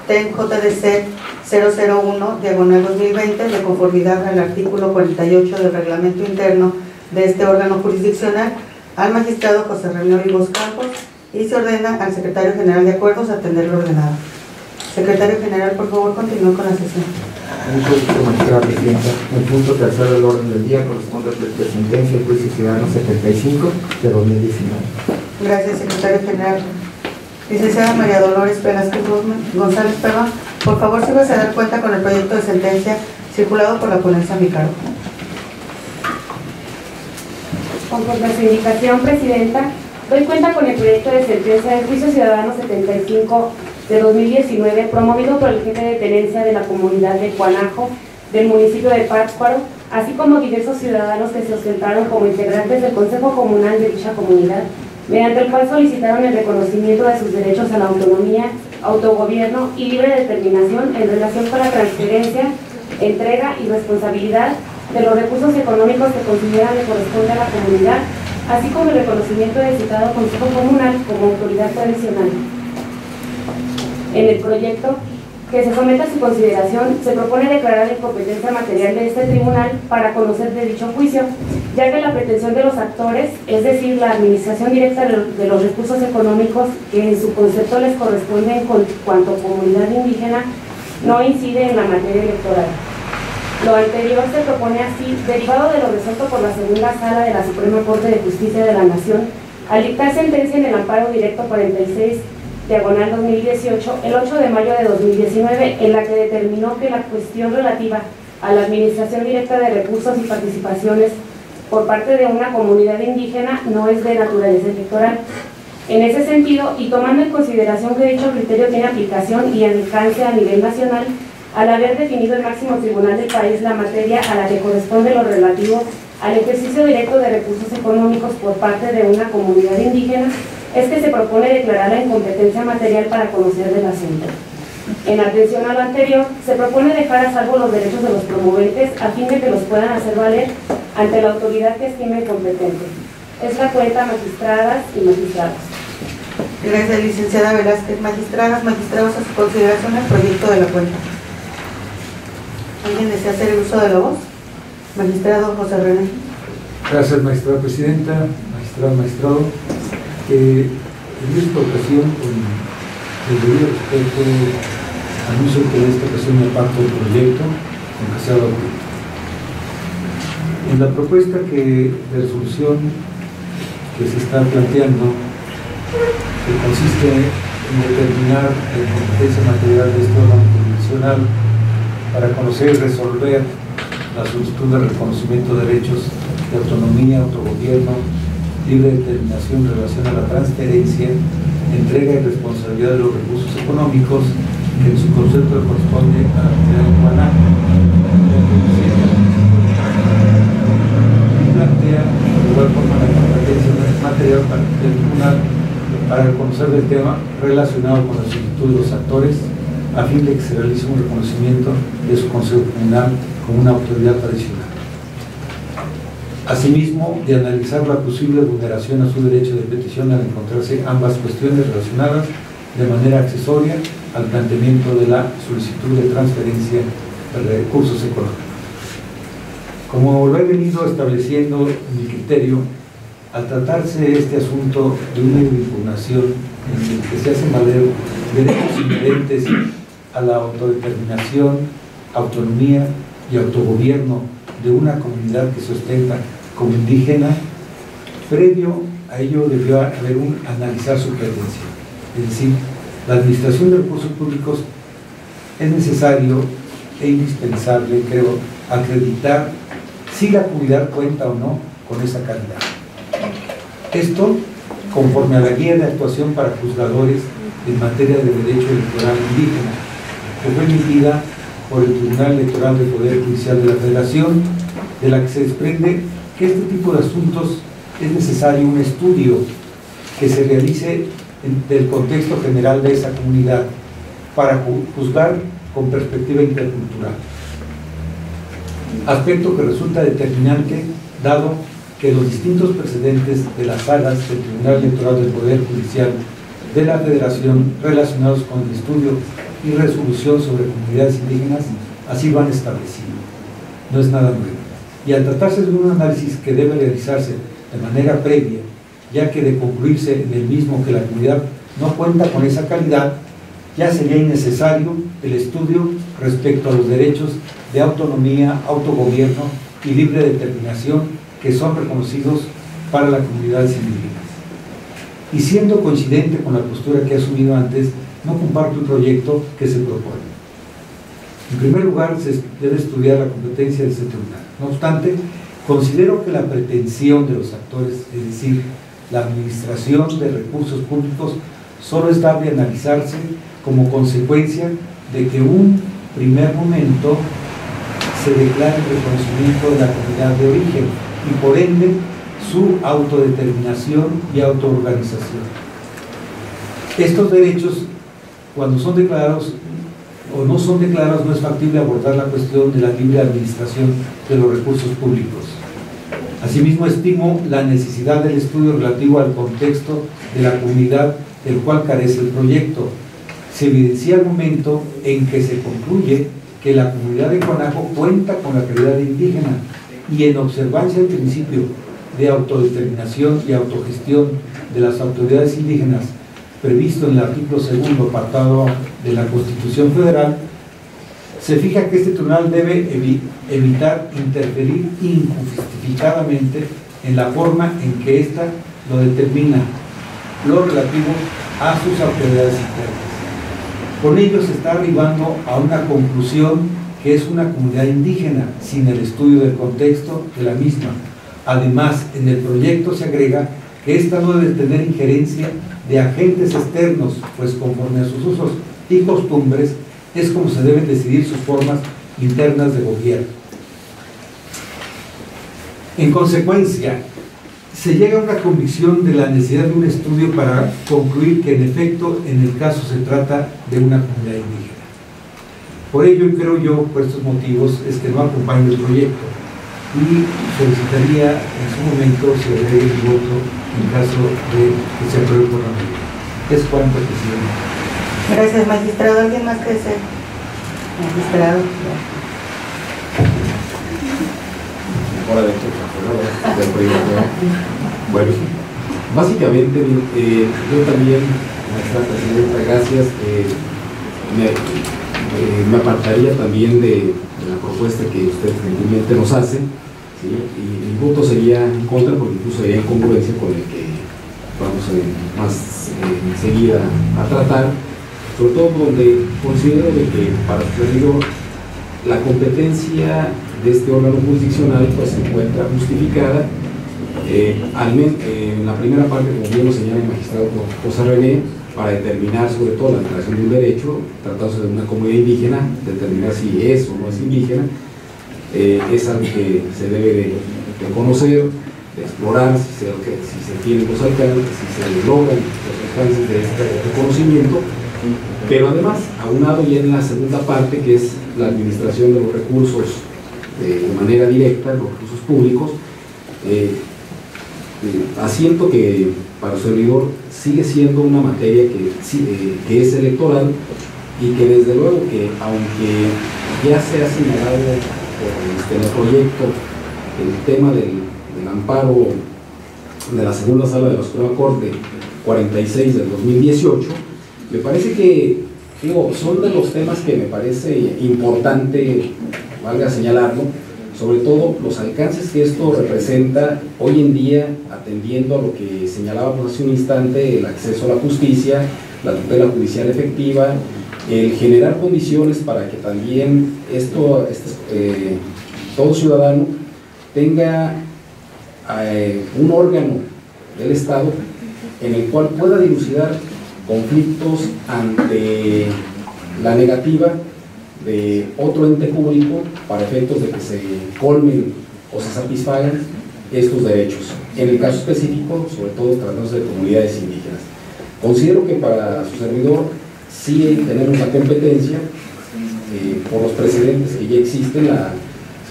TEN-JDC 001/2020, de conformidad al artículo 48 del reglamento interno de este órgano jurisdiccional, al magistrado José René Olivos Campos, y se ordena al secretario general de acuerdos atender lo ordenado. Secretario general, por favor, continúe con la sesión. Mucho gusto, magistrada presidenta. El punto tercero del orden del día corresponde a la sentencia del juicio ciudadano 75 de 2019. Gracias, secretario general. Licenciada María Dolores Velázquez González, por favor, si vas a dar cuenta con el proyecto de sentencia Circulado por la ponencia Micaro. Conforme a su indicación, Presidenta, doy cuenta con el proyecto de sentencia del Juicio Ciudadano 75 de 2019, promovido por el jefe de tenencia de la comunidad de Cuanajo, del municipio de Pátzcuaro, así como diversos ciudadanos que se ostentaron como integrantes del Consejo Comunal de dicha comunidad, mediante el cual solicitaron el reconocimiento de sus derechos a la autonomía, autogobierno y libre determinación en relación con la transferencia, entrega y responsabilidad de los recursos económicos que consideran le corresponde a la comunidad, así como el reconocimiento del citado Consejo Comunal como autoridad tradicional. En el proyecto que se somete a su consideración, se propone declarar la incompetencia material de este tribunal para conocer de dicho juicio, ya que la pretensión de los actores, es decir, la administración directa de los recursos económicos que en su concepto les corresponden con cuanto comunidad indígena, no incide en la materia electoral. Lo anterior se propone así, derivado de lo resuelto por la segunda sala de la Suprema Corte de Justicia de la Nación, al dictar sentencia en el amparo directo 46/2018, el 8 de mayo de 2019, en la que determinó que la cuestión relativa a la administración directa de recursos y participaciones por parte de una comunidad indígena no es de naturaleza electoral. En ese sentido, y tomando en consideración que dicho criterio tiene aplicación y alcance a nivel nacional, al haber definido el máximo tribunal del país la materia a la que corresponde lo relativo al ejercicio directo de recursos económicos por parte de una comunidad indígena, es que se propone declarar la incompetencia material para conocer del asunto. En atención a lo anterior, se propone dejar a salvo los derechos de los promoventes a fin de que los puedan hacer valer ante la autoridad que estime competente. Es la cuenta, magistradas y magistrados. Gracias, licenciada Velázquez. Magistradas, magistrados, a su consideración el proyecto de la cuenta. ¿Alguien desea hacer uso de la voz? Magistrado José René. Gracias, magistrada presidenta, magistrado. En esta ocasión, con el debido respeto, anuncio que en esta ocasión me aparto del proyecto con que se ha dado cuenta. En la propuesta de resolución que se está planteando, que consiste en determinar la competencia material de este órgano jurisdiccional para conocer y resolver la solicitud de reconocimiento de derechos de autonomía, autogobierno, libre determinación en relación a la transferencia, entrega y responsabilidad de los recursos económicos que en su concepto le corresponde a la comunidad de Cuanajo. Y plantea de igual forma la competencia material para el tribunal para conocer del tema relacionado con la solicitud de los actores a fin de que se realice un reconocimiento de su Consejo Comunal como una autoridad tradicional. Asimismo, de analizar la posible vulneración a su derecho de petición al encontrarse ambas cuestiones relacionadas de manera accesoria al planteamiento de la solicitud de transferencia de recursos económicos. Como lo he venido estableciendo en mi criterio, al tratarse este asunto de una impugnación en el que se hacen valer derechos inherentes a la autodeterminación, autonomía y autogobierno de una comunidad que se ostenta como indígena, previo a ello debió haber analizar su pretensión. Es decir, la administración de recursos públicos es necesario e indispensable, creo, acreditar si la comunidad cuenta o no con esa calidad. Esto conforme a la guía de actuación para juzgadores en materia de derecho electoral indígena, que fue emitida por el Tribunal Electoral del Poder Judicial de la Federación, de la que se desprende que este tipo de asuntos es necesario un estudio que se realice del contexto general de esa comunidad para juzgar con perspectiva intercultural. Aspecto que resulta determinante dado que los distintos precedentes de las salas del Tribunal Electoral del Poder Judicial de la Federación relacionados con el estudio y resolución sobre comunidades indígenas así lo han establecido. No es nada nuevo. Y al tratarse de un análisis que debe realizarse de manera previa, ya que de concluirse en el mismo que la comunidad no cuenta con esa calidad, ya sería innecesario el estudio respecto a los derechos de autonomía, autogobierno y libre determinación que son reconocidos para las comunidades indígenas. Y siendo coincidente con la postura que he asumido antes, no comparto el proyecto que se propone. En primer lugar, se debe estudiar la competencia de este tribunal. No obstante, considero que la pretensión de los actores, es decir, la administración de recursos públicos, solo es dable analizarse como consecuencia de que un primer momento se declara el reconocimiento de la comunidad de origen y por ende su autodeterminación y autoorganización. Estos derechos, cuando son declarados o no son declarados, no es factible abordar la cuestión de la libre administración de los recursos públicos. Asimismo, estimo la necesidad del estudio relativo al contexto de la comunidad del cual carece el proyecto. Se evidencia el momento en que se concluye que la comunidad de Cuanajo cuenta con la calidad de indígena y en observancia del principio de autodeterminación y autogestión de las autoridades indígenas previsto en el artículo 2º apartado de la Constitución Federal, se fija que este tribunal debe evitar interferir injustificadamente en la forma en que ésta lo determina, lo relativo a sus autoridades internas. Con ello se está arribando a una conclusión que es una comunidad indígena sin el estudio del contexto de la misma. Además, en el proyecto se agrega que ésta no debe tener injerencia de agentes externos, pues conforme a sus usos y costumbres es como se deben decidir sus formas internas de gobierno. En consecuencia, se llega a una convicción de la necesidad de un estudio para concluir que en efecto en el caso se trata de una comunidad indígena. Por ello, creo yo, por estos motivos, es que no acompaño el proyecto y solicitaría en su momento se agregue el voto en caso de que se apruebe por la mayoría. Es cuanto, presidente. Gracias, magistrado. ¿Alguien más que desee? Magistrado. Hora de del proyecto. Bueno, básicamente yo también, maestra presidenta, gracias. Me apartaría también de la propuesta que usted gentilmente nos hace, ¿sí? Y mi voto sería en contra porque incluso sería en congruencia con el que vamos más enseguida a tratar, sobre todo donde considero de que para su servidor la competencia de este órgano jurisdiccional pues se encuentra justificada en la primera parte, como bien lo señala el magistrado José René, para determinar sobre todo la declaración de un derecho, tratándose de una comunidad indígena, determinar si es o no es indígena, es algo que se debe de conocer, de explorar, si se tienen los alcances, si se logran los alcances de este reconocimiento, pero además, aunado ya en la segunda parte, que es la administración de los recursos de manera directa, los recursos públicos, asiento que para su servidor sigue siendo una materia que es electoral y que desde luego que aunque ya se ha señalado en el proyecto el tema del amparo de la segunda sala de la Suprema Corte 46 del 2018, me parece que son de los temas que me parece importante, valga señalarlo, sobre todo los alcances que esto representa hoy en día, atendiendo a lo que señalábamos hace un instante, el acceso a la justicia, la tutela judicial efectiva, el generar condiciones para que también todo ciudadano tenga un órgano del Estado en el cual pueda dilucidar conflictos ante la negativa de otro ente público para efectos de que se colmen o se satisfagan estos derechos. En el caso específico, sobre todo tratándose de comunidades indígenas. Considero que para su servidor sí tenemos la competencia por los precedentes que ya existen,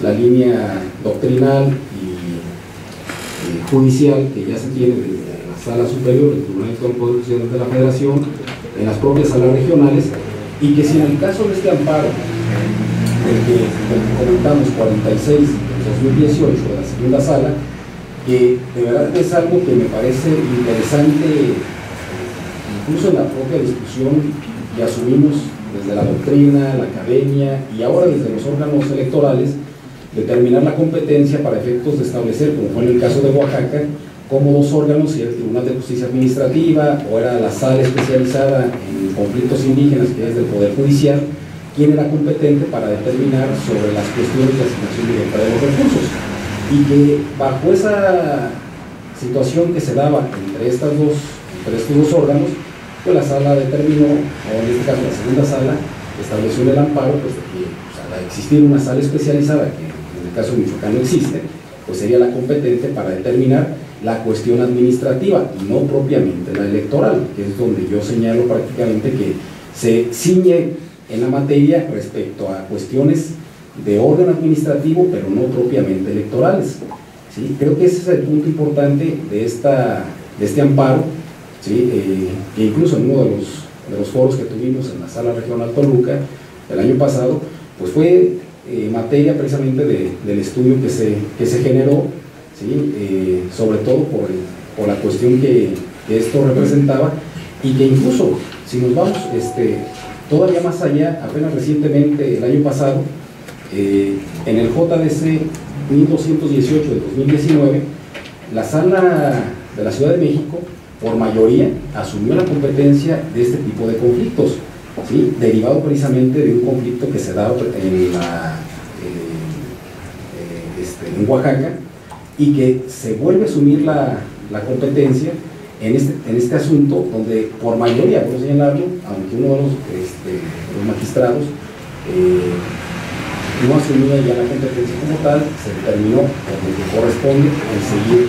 la línea doctrinal y judicial que ya se tiene desde la Sala Superior del Tribunal Electoral del Poder Judicial de la Federación, en las propias salas regionales, y que si en el caso de este amparo, del que comentamos 46 del 2018 de la segunda sala, que de verdad es algo que me parece interesante, incluso en la propia discusión que asumimos desde la doctrina, la academia y ahora desde los órganos electorales, determinar la competencia para efectos de establecer, como fue en el caso de Oaxaca, como dos órganos, si era el Tribunal de Justicia Administrativa o era la sala especializada en conflictos indígenas, que es del Poder Judicial, quién era competente para determinar sobre las cuestiones de asignación directa de los recursos, y que bajo esa situación que se daba entre estos dos órganos, pues la sala determinó, o en este caso la segunda sala, estableció en el amparo, pues de que al existir una sala especializada, que en el caso de Michoacán no existe, pues sería la competente para determinar la cuestión administrativa y no propiamente la electoral, que es donde yo señalo prácticamente que se ciñe en la materia respecto a cuestiones de orden administrativo, pero no propiamente electorales. ¿Sí? Creo que ese es el punto importante de este amparo, ¿sí? Que incluso en uno de los foros que tuvimos en la Sala Regional Toluca el año pasado, pues fue materia precisamente del estudio que se generó, ¿sí? Sobre todo por la cuestión que esto representaba, y que incluso, si nos vamos todavía más allá, apenas recientemente, el año pasado, en el JDC 1218 de 2019, la Sala de la Ciudad de México, por mayoría, asumió la competencia de este tipo de conflictos, ¿sí? Derivado precisamente de un conflicto que se da en Oaxaca, y que se vuelve a asumir la competencia en este asunto, donde por mayoría, por señalarlo, aunque uno de los magistrados no asumía ya la competencia como tal, se determinó, como que corresponde, en seguir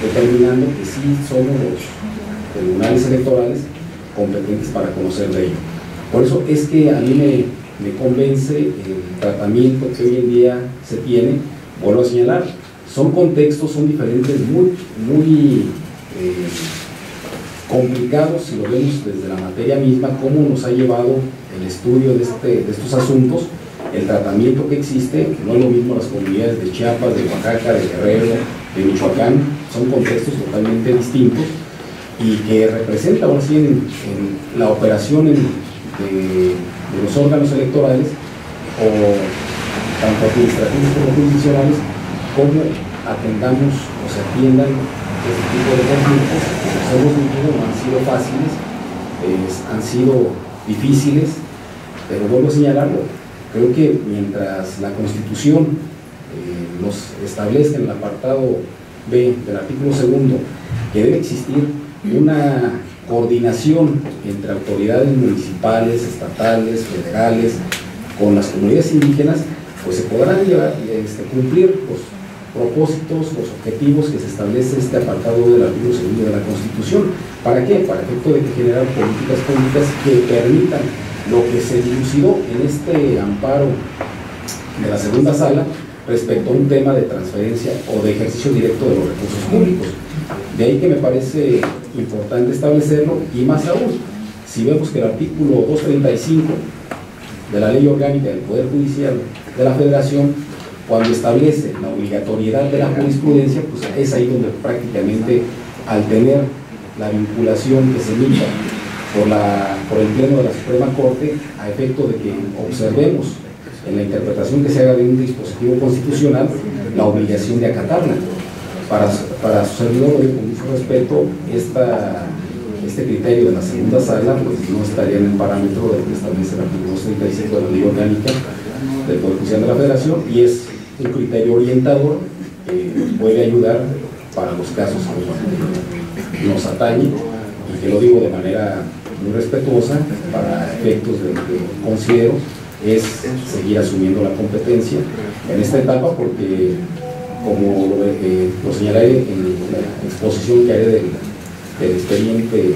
determinando que sí somos los tribunales electorales competentes para conocer de ello. Por eso es que a mí me convence el tratamiento que hoy en día se tiene. Vuelvo a señalar, son contextos, son diferentes, muy complicados si lo vemos desde la materia misma, cómo nos ha llevado el estudio de estos asuntos, el tratamiento que existe. No es lo mismo las comunidades de Chiapas, de Oaxaca, de Guerrero, de Michoacán, son contextos totalmente distintos, y que representa ahora sí en la operación de los órganos electorales, o tanto administrativos como jurisdiccionales, cómo atendamos o se atiendan este tipo de conflictos que los hemos vivido. No han sido fáciles, han sido difíciles, pero vuelvo a señalarlo, creo que mientras la Constitución nos establezca en el apartado B del artículo 2 que debe existir una coordinación entre autoridades municipales, estatales, federales, con las comunidades indígenas, pues se podrán cumplir los propósitos, los objetivos que se establece este apartado del artículo 2 de la Constitución. ¿Para qué? Para efecto de generar políticas públicas que permitan lo que se dilucidó en este amparo de la segunda sala respecto a un tema de transferencia o de ejercicio directo de los recursos públicos. De ahí que me parece importante establecerlo, y más aún, si vemos que el artículo 235 de la Ley Orgánica del Poder Judicial de la Federación, cuando establece la obligatoriedad de la jurisprudencia, pues es ahí donde prácticamente, al tener la vinculación que se emita por el Pleno de la Suprema Corte, a efecto de que observemos en la interpretación que se haga de un dispositivo constitucional la obligación de acatarla. Para su servidor, lo digo con mucho respeto, este criterio de la segunda sala pues no estaría en el parámetro de lo que establece el artículo 235 de la Ley Orgánica del Poder Judicial de la Federación, y es un criterio orientador que puede ayudar para los casos que nos atañen, y que lo digo de manera muy respetuosa, para efectos de lo que considero es seguir asumiendo la competencia en esta etapa, porque como lo señalé en la exposición que haré del expediente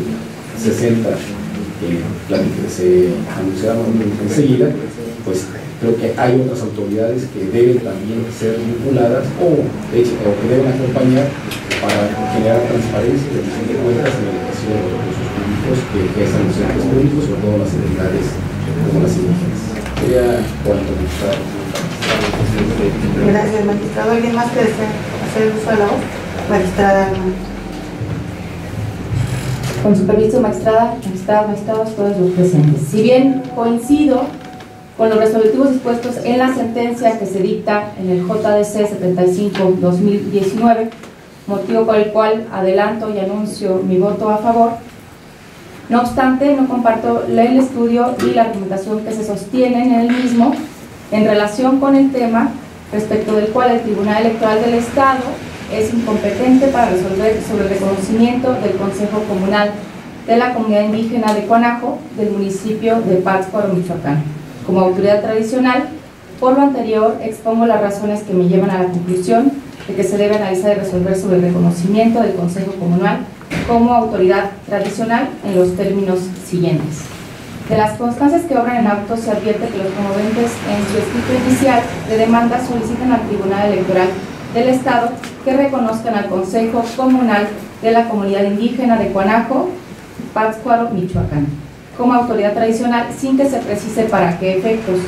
60 que se anunciaron enseguida, pues creo que hay otras autoridades que deben también ser vinculadas o que deben acompañar para generar transparencia y rendición de cuentas en el ejercicio de los recursos públicos que ejercen los entes públicos, sobre todo las entidades como las indígenas. Sería cuanto magistrado. Gracias, magistrado. ¿Alguien más que desea hacer uso de la voz? Magistrada. Con su permiso, magistrados, todos los presentes. Si bien coincido con los resolutivos dispuestos en la sentencia que se dicta en el JDC 75-2019, motivo por el cual adelanto y anuncio mi voto a favor, No obstante, no comparto el estudio y la argumentación que se sostienen en el mismo en relación con el tema respecto del cual el Tribunal Electoral del Estado es incompetente para resolver sobre el reconocimiento del Consejo Comunal de la Comunidad Indígena de Cuanajo del municipio de Pátzcuaro, Michoacán, como autoridad tradicional. Por lo anterior, expongo las razones que me llevan a la conclusión de que se debe analizar y resolver sobre el reconocimiento del Consejo Comunal como autoridad tradicional en los términos siguientes. De las constancias que obran en auto se advierte que los promoventes en su escrito inicial de demanda solicitan al Tribunal Electoral del Estado que reconozcan al Consejo Comunal de la Comunidad Indígena de Cuanajo, Pátzcuaro, Michoacán, como autoridad tradicional sin que se precise para qué efectos,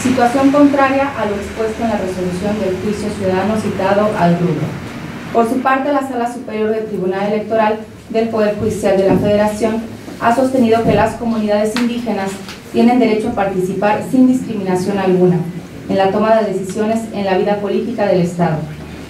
situación contraria a lo expuesto en la resolución del juicio ciudadano citado al rubro. Por su parte, la Sala Superior del Tribunal Electoral del Poder Judicial de la Federación ha sostenido que las comunidades indígenas tienen derecho a participar sin discriminación alguna en la toma de decisiones en la vida política del Estado,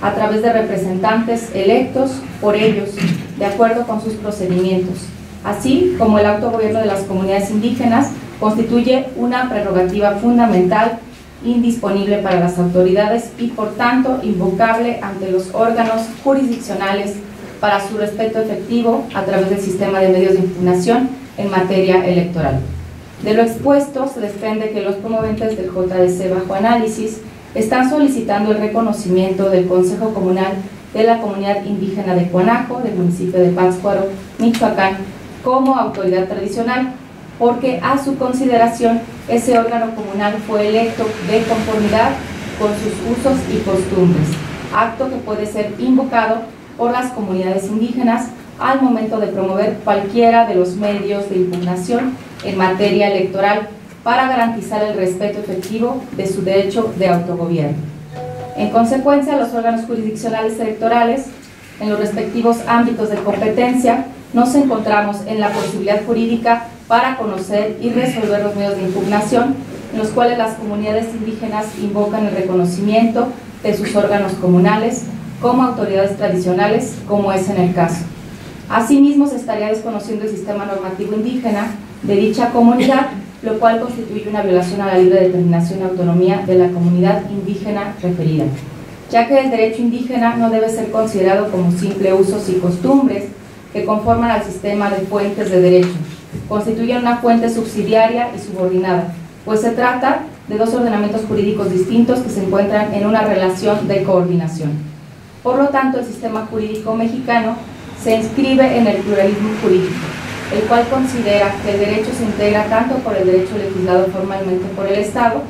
a través de representantes electos por ellos, de acuerdo con sus procedimientos, así como el autogobierno de las comunidades indígenas constituye una prerrogativa fundamental, indisponible para las autoridades y por tanto invocable ante los órganos jurisdiccionales para su respeto efectivo a través del sistema de medios de impugnación en materia electoral. De lo expuesto se desprende que los promoventes del JDC bajo análisis están solicitando el reconocimiento del Consejo Comunal de la Comunidad Indígena de Cuanajo, del municipio de Pátzcuaro, Michoacán, como autoridad tradicional, porque a su consideración ese órgano comunal fue electo de conformidad con sus usos y costumbres, acto que puede ser invocado por las comunidades indígenas al momento de promover cualquiera de los medios de impugnación en materia electoral para garantizar el respeto efectivo de su derecho de autogobierno. En consecuencia, los órganos jurisdiccionales electorales, en los respectivos ámbitos de competencia, nos encontramos en la posibilidad jurídica para conocer y resolver los medios de impugnación en los cuales las comunidades indígenas invocan el reconocimiento de sus órganos comunales como autoridades tradicionales, como es en el caso. Asimismo, se estaría desconociendo el sistema normativo indígena de dicha comunidad, lo cual constituye una violación a la libre determinación y autonomía de la comunidad indígena referida, ya que el derecho indígena no debe ser considerado como simple usos y costumbres que conforman al sistema de fuentes de derecho, constituyen una fuente subsidiaria y subordinada, pues se trata de dos ordenamientos jurídicos distintos que se encuentran en una relación de coordinación. Por lo tanto, el sistema jurídico mexicano se inscribe en el pluralismo jurídico, el cual considera que el derecho se integra tanto por el derecho legislado formalmente por el Estado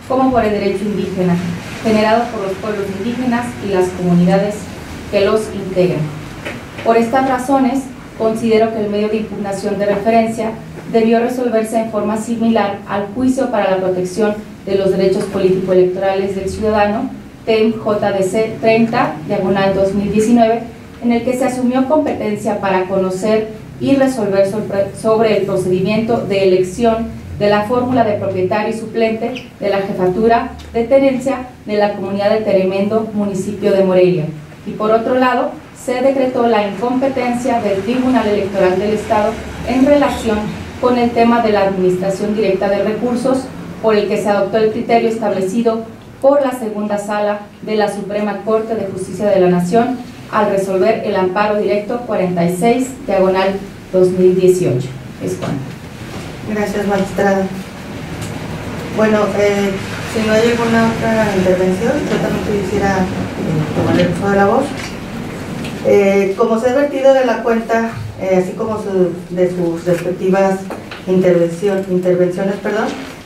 como por el derecho indígena, generado por los pueblos indígenas y las comunidades que los integran. Por estas razones, considero que el medio de impugnación de referencia debió resolverse en forma similar al juicio para la protección de los derechos político-electorales del ciudadano, TEM-JDC 30/2019, en el que se asumió competencia para conocer y resolver sobre el procedimiento de elección de la fórmula de propietario y suplente de la jefatura de tenencia de la comunidad de Teremendo, municipio de Morelia. Y por otro lado, se decretó la incompetencia del Tribunal Electoral del Estado en relación con el tema de la administración directa de recursos, por el que se adoptó el criterio establecido por la segunda sala de la Suprema Corte de Justicia de la Nación al resolver el amparo directo 46/2018. Es cuanto. Gracias, magistrada. Bueno, si no hay alguna otra intervención, yo también quisiera tomar el uso de la voz. Como se ha advertido de la cuenta, así como de sus respectivas intervenciones,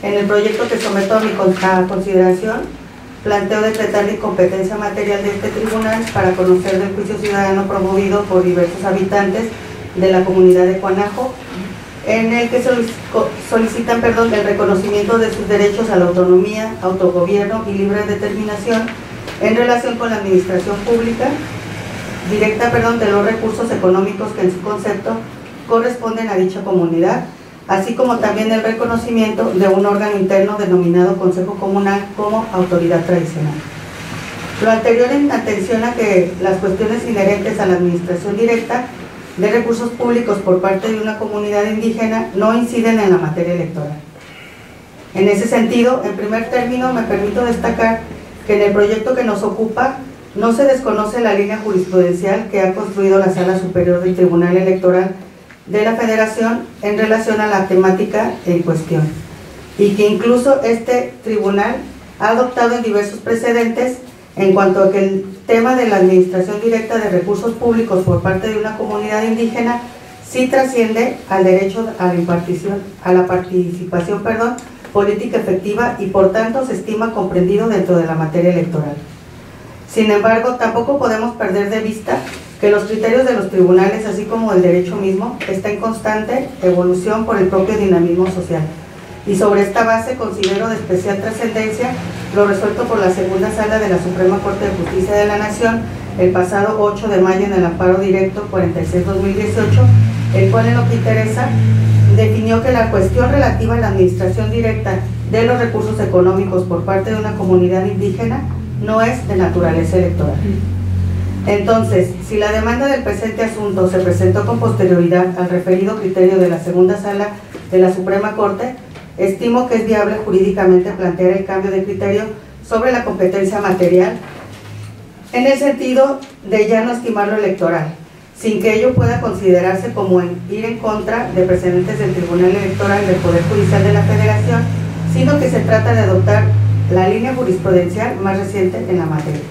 en el proyecto que someto a mi consideración, planteo decretar la incompetencia material de este tribunal para conocer del juicio ciudadano promovido por diversos habitantes de la comunidad de Cuanajo, en el que solicitan el reconocimiento de sus derechos a la autonomía, autogobierno y libre determinación en relación con la administración pública directa de los recursos económicos que en su concepto corresponden a dicha comunidad, así como también el reconocimiento de un órgano interno denominado Consejo Comunal como autoridad tradicional. Lo anterior en atención a que las cuestiones inherentes a la administración directa de recursos públicos por parte de una comunidad indígena no inciden en la materia electoral. En ese sentido, en primer término, me permito destacar que en el proyecto que nos ocupa no se desconoce la línea jurisprudencial que ha construido la Sala Superior del Tribunal Electoral de la Federación en relación a la temática en cuestión, y que incluso este tribunal ha adoptado en diversos precedentes en cuanto a que el tema de la administración directa de recursos públicos por parte de una comunidad indígena sí trasciende al derecho a la participación política efectiva y por tanto se estima comprendido dentro de la materia electoral. Sin embargo, tampoco podemos perder de vista que los criterios de los tribunales, así como el derecho mismo, está en constante evolución por el propio dinamismo social. Y sobre esta base considero de especial trascendencia lo resuelto por la segunda sala de la Suprema Corte de Justicia de la Nación el pasado 8 de mayo en el amparo directo 46-2018, el cual en lo que interesa definió que la cuestión relativa a la administración directa de los recursos económicos por parte de una comunidad indígena no es de naturaleza electoral. Entonces, si la demanda del presente asunto se presentó con posterioridad al referido criterio de la segunda sala de la Suprema Corte, estimo que es viable jurídicamente plantear el cambio de criterio sobre la competencia material en el sentido de ya no estimar lo electoral, sin que ello pueda considerarse como ir en contra de precedentes del Tribunal Electoral del Poder Judicial de la Federación, sino que se trata de adoptar la línea jurisprudencial más reciente en la materia.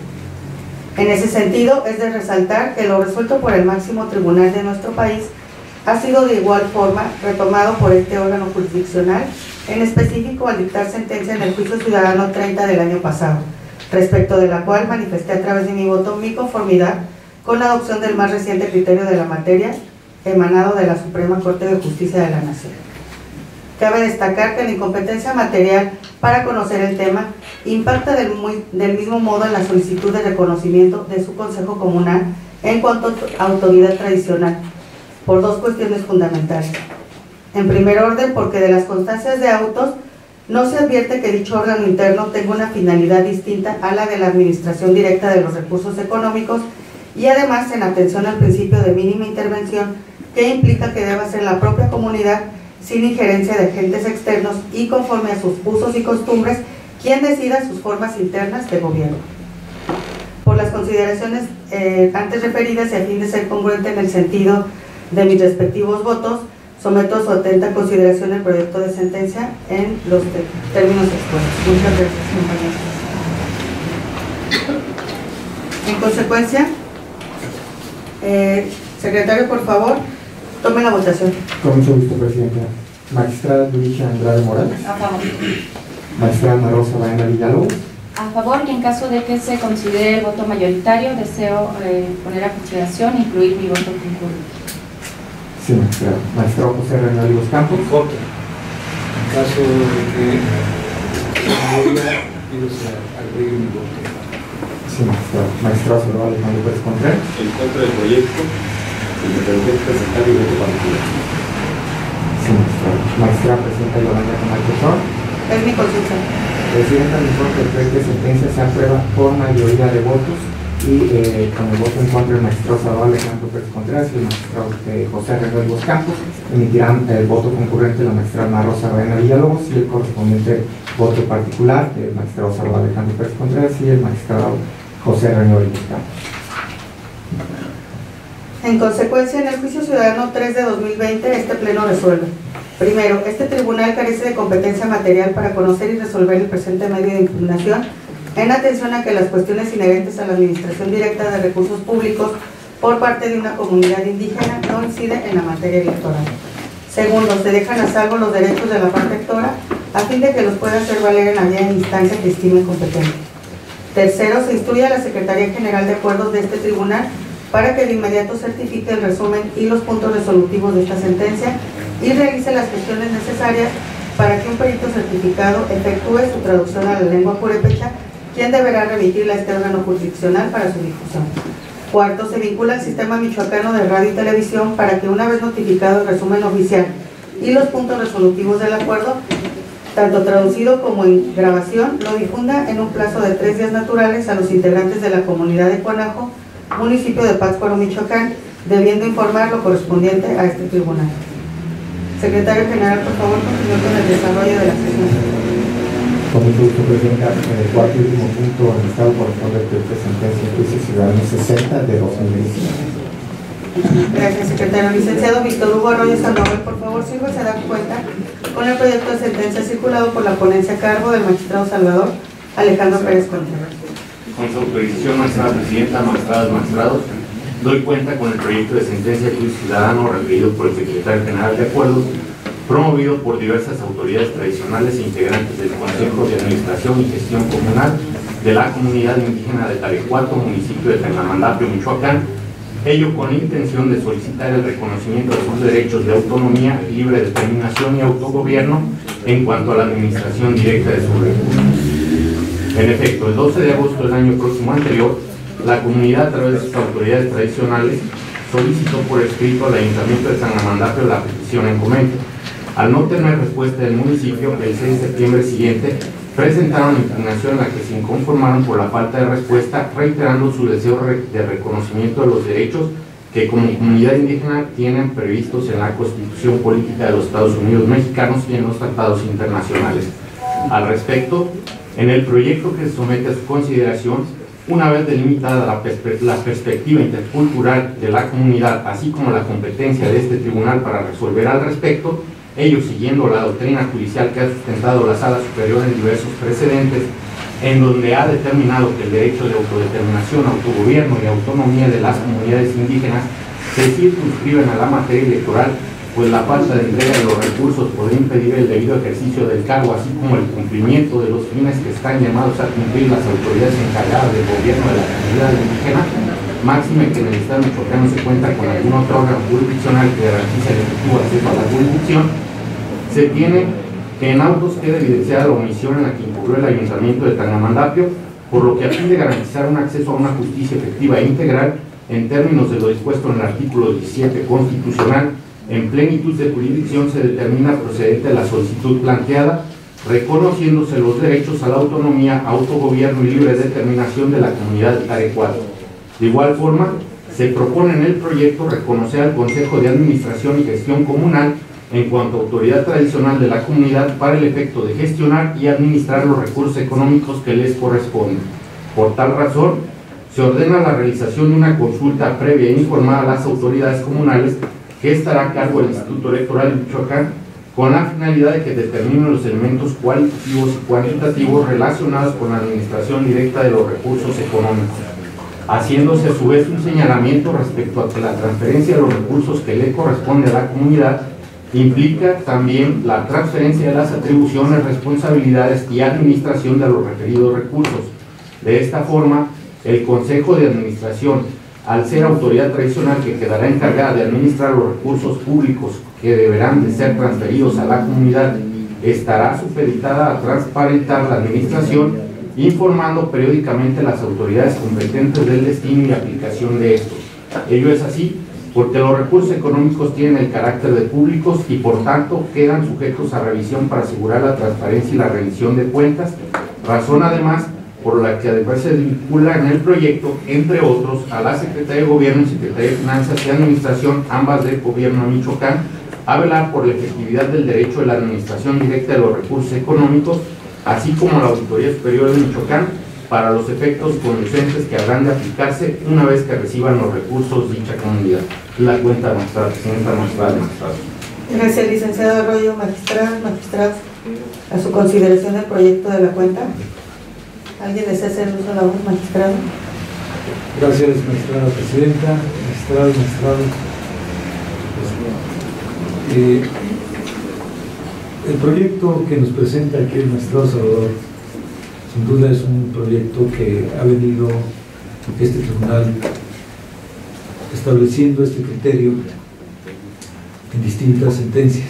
En ese sentido, es de resaltar que lo resuelto por el máximo tribunal de nuestro país ha sido de igual forma retomado por este órgano jurisdiccional, en específico al dictar sentencia en el juicio ciudadano 30 del año pasado, respecto de la cual manifesté a través de mi voto mi conformidad con la adopción del más reciente criterio de la materia emanado de la Suprema Corte de Justicia de la Nación. Cabe destacar que la incompetencia material para conocer el tema impacta del mismo modo en la solicitud de reconocimiento de su Consejo Comunal en cuanto a autoridad tradicional, por dos cuestiones fundamentales. En primer orden, porque de las constancias de autos no se advierte que dicho órgano interno tenga una finalidad distinta a la de la administración directa de los recursos económicos y además en atención al principio de mínima intervención que implica que deba ser la propia comunidad sin injerencia de agentes externos y conforme a sus usos y costumbres quien decida sus formas internas de gobierno. Por las consideraciones antes referidas y a fin de ser congruente en el sentido de mis respectivos votos, someto a su atenta consideración el proyecto de sentencia en los términos expuestos. Muchas gracias, compañeros. En consecuencia, secretario, por favor, tome la votación. Con mucho gusto, Presidenta. Magistrada Luisa Andrade Morales. A favor. Magistrada Ana Rosa Baena Villalobos. A favor, y en caso de que se considere el voto mayoritario, deseo poner a consideración e incluir mi voto concurrente. Sí, magistrado. Magistrado José René Olivos Campos. En contra. En caso de que se mayoría, pido se agregue mi voto. Sí, magistrado. Magistrado Salvador Alejandro Pérez Contreras. En contra del proyecto y me permite presentar mi voto particular. Sí, magistrado. Magistrada Presidenta Yolanda Camacho Chor. Es mi consulta. Presidenta, me informo que el proyecto de sentencia se aprueba por mayoría de votos y con el voto en contra del magistrado Salvador Alejandro Pérez Contreras y el magistrado José René Olivos Campos emitirán el voto concurrente la magistrada Ana Rosa Baena Villalobos y el correspondiente voto particular del magistrado Salvador Alejandro Pérez Contreras y el magistrado José René Olivos Campos. En consecuencia, en el juicio ciudadano 3 de 2020, este pleno resuelve. Primero, este tribunal carece de competencia material para conocer y resolver el presente medio de impugnación en atención a que las cuestiones inherentes a la administración directa de recursos públicos por parte de una comunidad indígena no inciden en la materia electoral. Segundo, se dejan a salvo los derechos de la parte actora a fin de que los pueda hacer valer en la vía de instancia que estime competente. Tercero, se instruye a la Secretaría General de Acuerdos de este tribunal para que de inmediato certifique el resumen y los puntos resolutivos de esta sentencia y realice las gestiones necesarias para que un perito certificado efectúe su traducción a la lengua purépecha, quien deberá remitirla a este órgano jurisdiccional para su difusión. Cuarto, se vincula al Sistema Michoacano de Radio y Televisión para que una vez notificado el resumen oficial y los puntos resolutivos del acuerdo, tanto traducido como en grabación, lo difunda en un plazo de 3 días naturales a los integrantes de la comunidad de Cuanajo, municipio de Pátzcuaro, Michoacán, debiendo informar lo correspondiente a este tribunal. Secretario General, por favor, continúe con el desarrollo de la sesión. Con mucho gusto, Presidenta. En el cuarto y último punto, en el Estado corresponde al proyecto de sentencia de juicio ciudadano 60 de 2019. Gracias, secretario. Licenciado Víctor Hugo Arroyo Sandoval, por favor, sirva se da cuenta con el proyecto de sentencia circulado por la ponencia a cargo del magistrado Salvador Alejandro Pérez Contreras. Con su autorización, magistrada presidenta, magistrados, doy cuenta con el proyecto de sentencia de juicio ciudadano referido por el secretario general de Acuerdos, promovido por diversas autoridades tradicionales e integrantes del Consejo de Administración y Gestión Comunal de la comunidad indígena de Tarecuato, municipio de Tangamandapio, Michoacán, ello con la intención de solicitar el reconocimiento de sus derechos de autonomía, libre determinación y autogobierno en cuanto a la administración directa de sus recursos. En efecto, el 12 de agosto del año próximo anterior, la comunidad, a través de sus autoridades tradicionales, solicitó por escrito al Ayuntamiento de Tangamandapio la petición en comento. Al no tener respuesta del municipio, el 6 de septiembre siguiente, presentaron impugnación en la que se inconformaron por la falta de respuesta, reiterando su deseo de reconocimiento de los derechos que como comunidad indígena tienen previstos en la Constitución Política de los Estados Unidos Mexicanos y en los tratados internacionales. Al respecto, en el proyecto que se somete a su consideración, una vez delimitada la perspectiva intercultural de la comunidad, así como la competencia de este tribunal para resolver al respecto, ello siguiendo la doctrina judicial que ha sustentado la Sala Superior en diversos precedentes, en donde ha determinado que el derecho de autodeterminación, autogobierno y autonomía de las comunidades indígenas se circunscriben a la materia electoral, pues la falta de entrega de los recursos podría impedir el debido ejercicio del cargo, así como el cumplimiento de los fines que están llamados a cumplir las autoridades encargadas del gobierno de la comunidad indígena, máxime que en el Estado michoacano se cuenta con algún otro órgano jurisdiccional que garantice el efectivo acceso a la jurisdicción. Se tiene que en autos quede evidenciada la omisión en la que incurrió el Ayuntamiento de Tangamandapio, por lo que a fin de garantizar un acceso a una justicia efectiva e integral, en términos de lo dispuesto en el artículo 17 constitucional, en plenitud de jurisdicción se determina procedente la solicitud planteada, reconociéndose los derechos a la autonomía, autogobierno y libre determinación de la comunidad de Tarecuato. De igual forma, se propone en el proyecto reconocer al Consejo de Administración y Gestión Comunal en cuanto a autoridad tradicional de la comunidad para el efecto de gestionar y administrar los recursos económicos que les corresponden. Por tal razón, se ordena la realización de una consulta previa e informada a las autoridades comunales que estará a cargo del Instituto Electoral de Michoacán, con la finalidad de que determinen los elementos cualitativos y cuantitativos relacionados con la administración directa de los recursos económicos, haciéndose a su vez un señalamiento respecto a que la transferencia de los recursos que le corresponde a la comunidad implica también la transferencia de las atribuciones, responsabilidades y administración de los referidos recursos. De esta forma, el Consejo de Administración, al ser autoridad tradicional que quedará encargada de administrar los recursos públicos que deberán de ser transferidos a la comunidad, estará supeditada a transparentar la administración, informando periódicamente a las autoridades competentes del destino y aplicación de estos. Ello es así porque los recursos económicos tienen el carácter de públicos y por tanto quedan sujetos a revisión para asegurar la transparencia y la rendición de cuentas, razón además por la que además se vincula en el proyecto, entre otros, a la Secretaría de Gobierno y Secretaría de Finanzas y Administración, ambas del Gobierno de Michoacán, a velar por la efectividad del derecho de la administración directa de los recursos económicos, así como la Auditoría Superior de Michoacán, para los efectos conducentes que habrán de aplicarse una vez que reciban los recursos de dicha comunidad. La cuenta de nuestra presidenta, magistrada. Gracias, licenciado Arroyo. Magistrados, a su consideración el proyecto de la cuenta. ¿Alguien desea hacer uso de la voz, magistrado? Gracias, magistrada presidenta, magistrados. El proyecto que nos presenta aquí el magistrado Salvador, sin duda es un proyecto que ha venido este tribunal estableciendo este criterio en distintas sentencias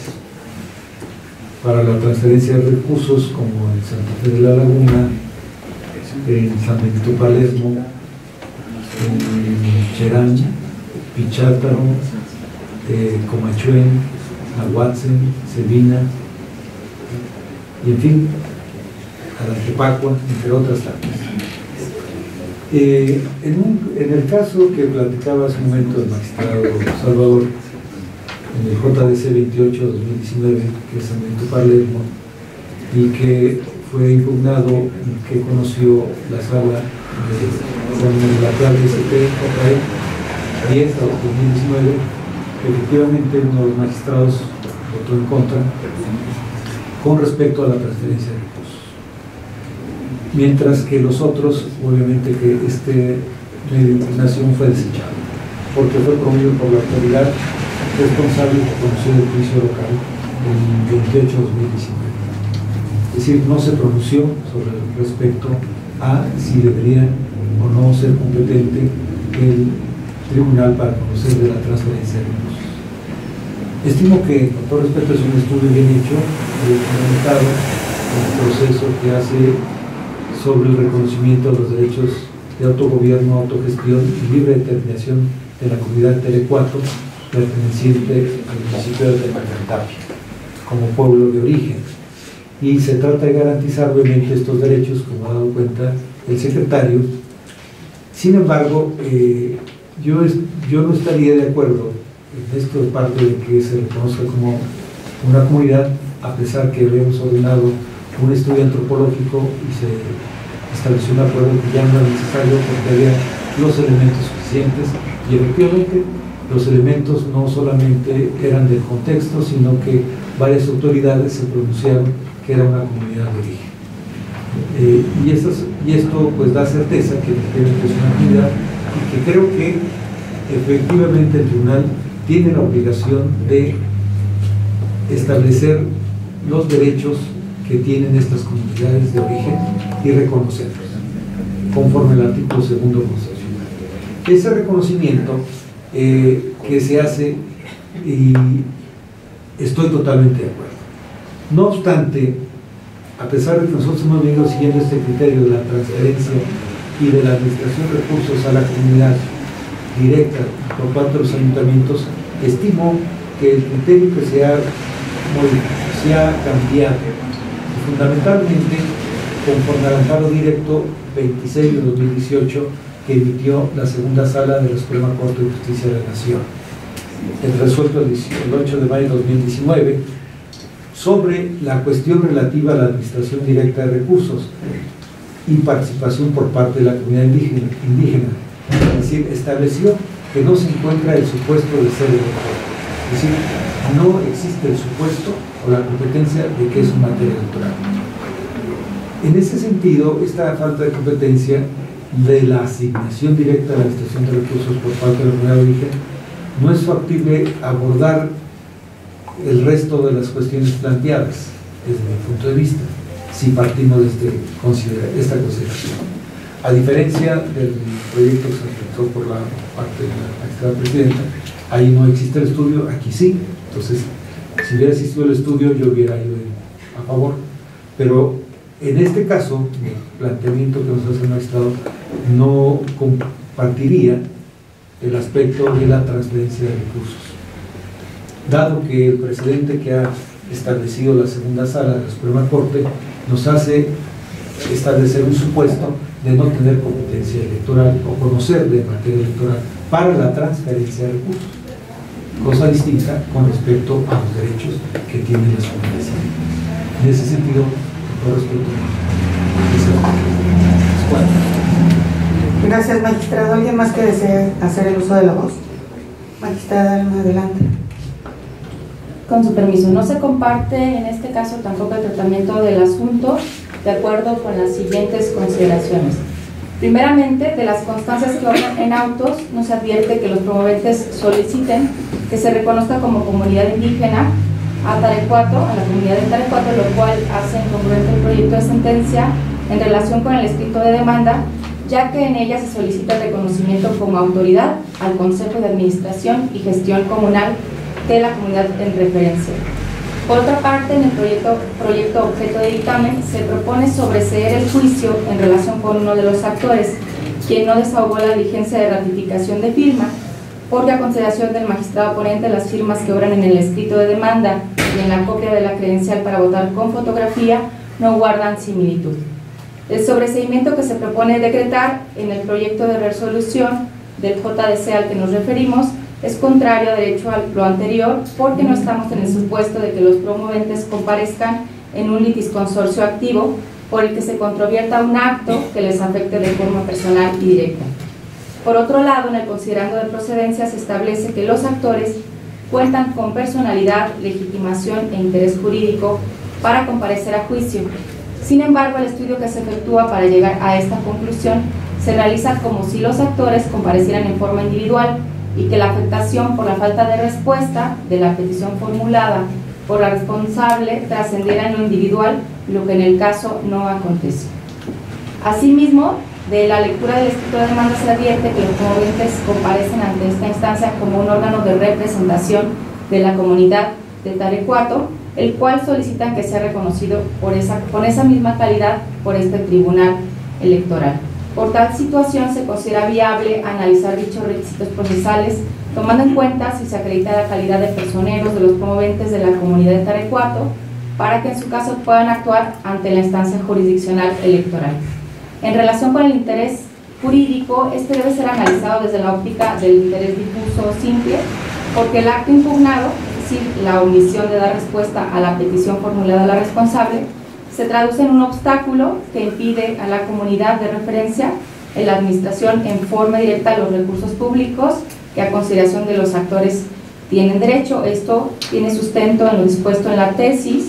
para la transferencia de recursos, como en Santa Fe de la Laguna, en San Benito Palermo, en Cherán, Pichátaro, Comachuén, Ahuatzen, Sevina, y en fin, Alanquepacua, entre otras tantas. En el caso que platicaba hace un momento el magistrado Salvador, en el JDC 28-2019, que es Ambiente Palermo, y que fue impugnado y que conoció la sala con la clave SPJE 10/2019, efectivamente uno de los magistrados votó en contra con respecto a la transferencia de recursos, mientras que los otros, obviamente que este medio de impugnación fue desechado porque fue promovido por la autoridad responsable de conducción del juicio local en 28/2019. Es decir, no se pronunció sobre respecto a si debería o no ser competente el tribunal para conocer de la transferencia de recursos. Estimo que, con todo respeto, es un estudio bien hecho, fundamentado en el proceso que hace sobre el reconocimiento de los derechos de autogobierno, autogestión y libre determinación de la comunidad Telecuatro, perteneciente al municipio de Tepacantapio, como pueblo de origen. Y se trata de garantizar obviamente estos derechos, como ha dado cuenta el secretario. Sin embargo, yo no estaría de acuerdo en esto de parte de que se reconozca como una comunidad, a pesar que habíamos ordenado un estudio antropológico y se estableció un acuerdo que ya no era necesario porque había los elementos suficientes, y efectivamente los elementos no solamente eran del contexto, sino que varias autoridades se pronunciaron que era una comunidad de origen. Y esto pues da certeza que efectivamente es una comunidad, y que creo que efectivamente el tribunal tiene la obligación de establecer los derechos que tienen estas comunidades de origen y reconocerlos conforme al artículo 2º constitucional. Ese reconocimiento que se hace, y estoy totalmente de acuerdo. No obstante, a pesar de que nosotros hemos venido siguiendo este criterio de la transferencia y de la administración de recursos a la comunidad directa por parte de los ayuntamientos, estimo que el criterio que se ha cambiado, y fundamentalmente conforme al amparo directo 26 de 2018 que emitió la segunda sala de la Suprema Corte de Justicia de la Nación, el resuelto el 8 de mayo de 2019, sobre la cuestión relativa a la administración directa de recursos y participación por parte de la comunidad indígena. Es decir, estableció que no se encuentra el supuesto de ser electoral. Es decir, no existe el supuesto o la competencia de que es una materia electoral. En ese sentido, esta falta de competencia de la asignación directa de la administración de recursos por parte de la comunidad de origen no es factible abordar el resto de las cuestiones planteadas desde mi punto de vista, si partimos de esta consideración. A diferencia del proyecto que se presentó por la parte de la magistrada presidenta, ahí no existe el estudio, aquí sí. Entonces, si hubiera existido el estudio, yo hubiera ido a favor. Pero en este caso, el planteamiento que nos hace el magistrado no compartiría el aspecto de la transferencia de recursos, dado que el precedente que ha establecido la segunda sala de la Suprema Corte nos hace establecer un supuesto de no tener competencia electoral o conocer de materia electoral para la transferencia de recursos, cosa distinta con respecto a los derechos que tienen las comunidades. En ese sentido, con todo respeto, gracias, magistrado. ¿Alguien más que desee hacer el uso de la voz? Magistrada, adelante. Con su permiso, no se comparte en este caso tampoco el tratamiento del asunto, de acuerdo con las siguientes consideraciones. Primeramente, de las constancias que obran en autos, nos advierte que los promoventes soliciten que se reconozca como comunidad indígena a Tarecuato, a la comunidad de Tarecuato, lo cual hace incongruente el proyecto de sentencia en relación con el escrito de demanda, ya que en ella se solicita el reconocimiento como autoridad al Consejo de Administración y Gestión Comunal de la comunidad en referencia. Por otra parte, en el proyecto objeto de dictamen se propone sobreseer el juicio en relación con uno de los actores, quien no desahogó la diligencia de ratificación de firma, porque a consideración del magistrado ponente, las firmas que obran en el escrito de demanda y en la copia de la credencial para votar con fotografía no guardan similitud. El sobreseimiento que se propone decretar en el proyecto de resolución del JDC al que nos referimos es contrario a derecho a lo anterior, porque no estamos en el supuesto de que los promoventes comparezcan en un litisconsorcio activo por el que se controvierta un acto que les afecte de forma personal y directa. Por otro lado, en el considerando de procedencia se establece que los actores cuentan con personalidad, legitimación e interés jurídico para comparecer a juicio. Sin embargo, el estudio que se efectúa para llegar a esta conclusión se realiza como si los actores comparecieran en forma individual y que la afectación por la falta de respuesta de la petición formulada por la responsable trascendiera en lo individual, lo que en el caso no acontece. Asimismo, de la lectura del escrito de demanda se advierte que los promoventes comparecen ante esta instancia como un órgano de representación de la comunidad de Tarecuato, el cual solicitan que sea reconocido con esa misma calidad por este tribunal electoral. Por tal situación se considera viable analizar dichos requisitos procesales, tomando en cuenta si se acredita la calidad de personeros de los promoventes de la comunidad de Tarecuato, para que en su caso puedan actuar ante la instancia jurisdiccional electoral. En relación con el interés jurídico, este debe ser analizado desde la óptica del interés difuso o simple, porque el acto impugnado, es decir, la omisión de dar respuesta a la petición formulada a la responsable, se traduce en un obstáculo que impide a la comunidad de referencia en la administración en forma directa los recursos públicos que a consideración de los actores tienen derecho. Esto tiene sustento en lo dispuesto en la tesis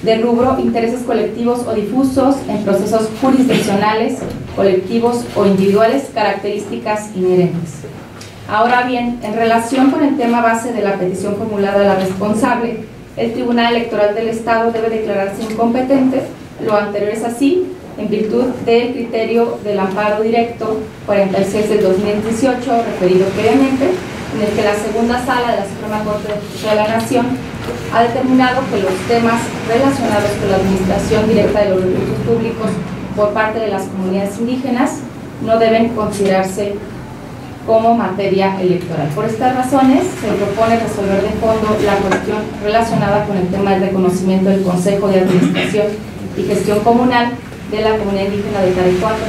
de rubro intereses colectivos o difusos en procesos jurisdiccionales, colectivos o individuales, características inherentes. Ahora bien, en relación con el tema base de la petición formulada a la responsable, el Tribunal Electoral del Estado debe declararse incompetente. Lo anterior es así, en virtud del criterio del amparo directo 46 del 2018, referido previamente, en el que la segunda sala de la Suprema Corte de Justicia de la Nación ha determinado que los temas relacionados con la administración directa de los recursos públicos por parte de las comunidades indígenas no deben considerarse como materia electoral. Por estas razones, se propone resolver de fondo la cuestión relacionada con el tema del reconocimiento del Consejo de Administración y Gestión Comunal de la comunidad indígena de Tarecuato,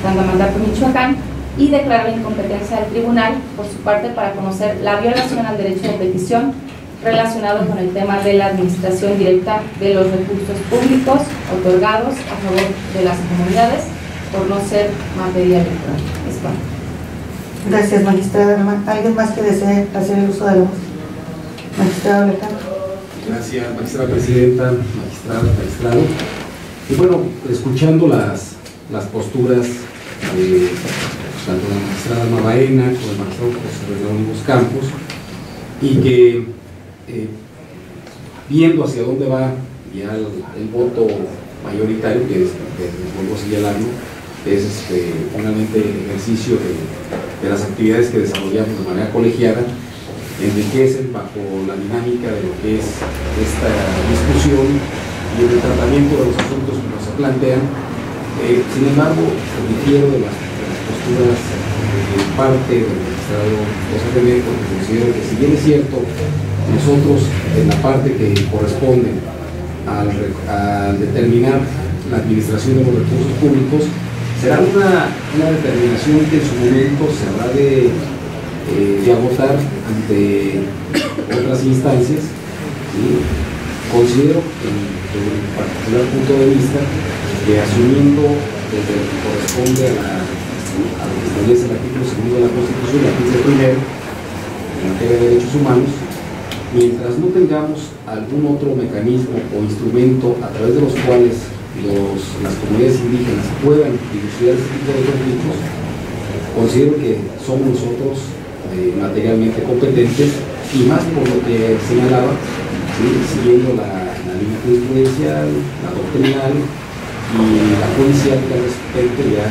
Tangamandapio, Michoacán, y declarar la incompetencia del tribunal, por su parte, para conocer la violación al derecho de petición relacionado con el tema de la administración directa de los recursos públicos otorgados a favor de las comunidades por no ser materia electoral. Gracias, magistrada. ¿Alguien más que desee hacer el uso de la voz? Magistrado Alejandro. Gracias, magistrada presidenta, magistrado. Y bueno, escuchando las posturas de tanto la magistrada Alma Baena como el magistrado José Jerónimo Campos, y que viendo hacia dónde va ya el voto mayoritario, que vuelvo a señalarlo, es finalmente el ejercicio de las actividades que desarrollamos de manera colegiada, enriquecen bajo la dinámica de lo que es esta discusión y el tratamiento de los asuntos que nos plantean. Sin embargo, difiero de las posturas de parte del magistrado José René, porque considero que, si bien es cierto, nosotros en la parte que corresponde al determinar la administración de los recursos públicos, será una determinación que en su momento se habrá de agotar ante otras instancias. ¿Sí? Considero, desde mi particular punto de vista, que asumiendo desde lo que corresponde a lo que establece el artículo 2 de la Constitución, el artículo 1 en materia de derechos humanos, mientras no tengamos algún otro mecanismo o instrumento a través de los cuales las comunidades indígenas puedan dilucidar este tipo de conflictos, considero que somos nosotros materialmente competentes, y más por lo que señalaba, ¿sí? Siguiendo la línea jurisprudencial, la doctrinal y la judicial que al respecto ya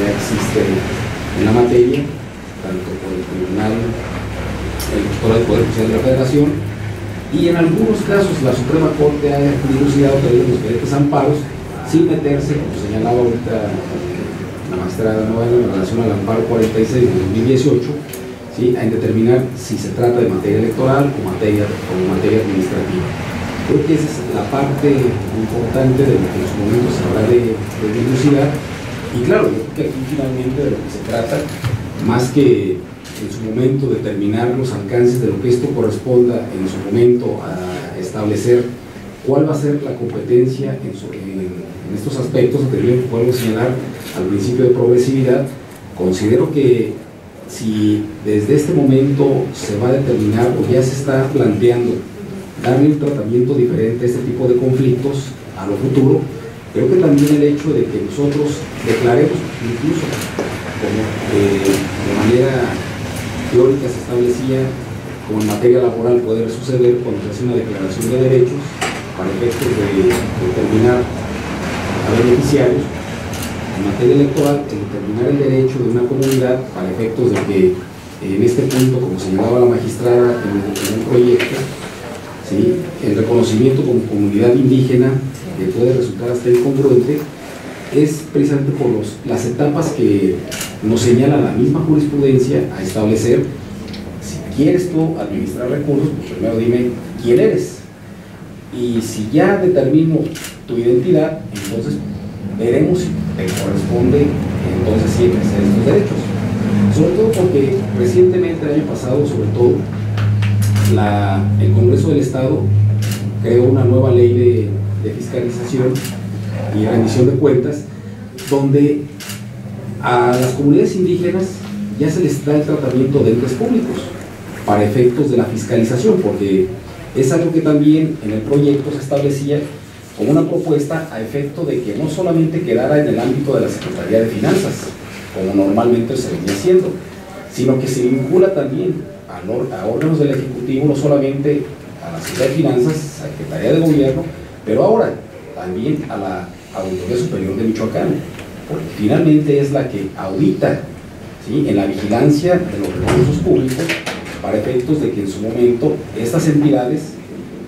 existe en la materia, tanto por el Tribunal Electoral del Poder Judicial de la Federación, y en algunos casos la Suprema Corte ha dilucidado que hay los diferentes amparos, sin meterse, como señalaba ahorita la magistrada Novena, en relación al amparo 46 de 2018, ¿sí? En determinar si se trata de materia electoral o materia administrativa. Creo que esa es la parte importante de lo que en su momento se habrá de dilucidar. Y claro, yo creo que aquí finalmente de lo que se trata, más que en su momento determinar los alcances de lo que esto corresponda en su momento a establecer cuál va a ser la competencia en estos aspectos anteriores que podemos señalar al principio de progresividad, considero que si desde este momento se va a determinar o ya se está planteando darle un tratamiento diferente a este tipo de conflictos a lo futuro, creo que también el hecho de que nosotros declaremos, incluso como de manera teórica se establecía, como en materia laboral puede suceder cuando se hace una declaración de derechos para efectos de determinar a beneficiarios, en materia electoral, el determinar el derecho de una comunidad para efectos de que en este punto, como señalaba la magistrada en un proyecto, ¿sí?, el reconocimiento como comunidad indígena, que puede resultar hasta incongruente, es precisamente por las etapas que nos señala la misma jurisprudencia a establecer. Si quieres tú administrar recursos, pues primero dime quién eres, y si ya determino tu identidad, entonces veremos si te corresponde entonces sí ejercer estos derechos. Sobre todo porque recientemente, el año pasado sobre todo, el Congreso del Estado creó una nueva ley de fiscalización y rendición de cuentas, donde a las comunidades indígenas ya se les da el tratamiento de entes públicos para efectos de la fiscalización, porque es algo que también en el proyecto se establecía como una propuesta a efecto de que no solamente quedara en el ámbito de la Secretaría de Finanzas, como normalmente se venía haciendo, sino que se vincula también a órganos del Ejecutivo, no solamente a la Secretaría de Finanzas, Secretaría de Gobierno, pero ahora también a la Auditoría Superior de Michoacán, porque finalmente es la que audita, ¿sí?, en la vigilancia de los recursos públicos para efectos de que en su momento estas entidades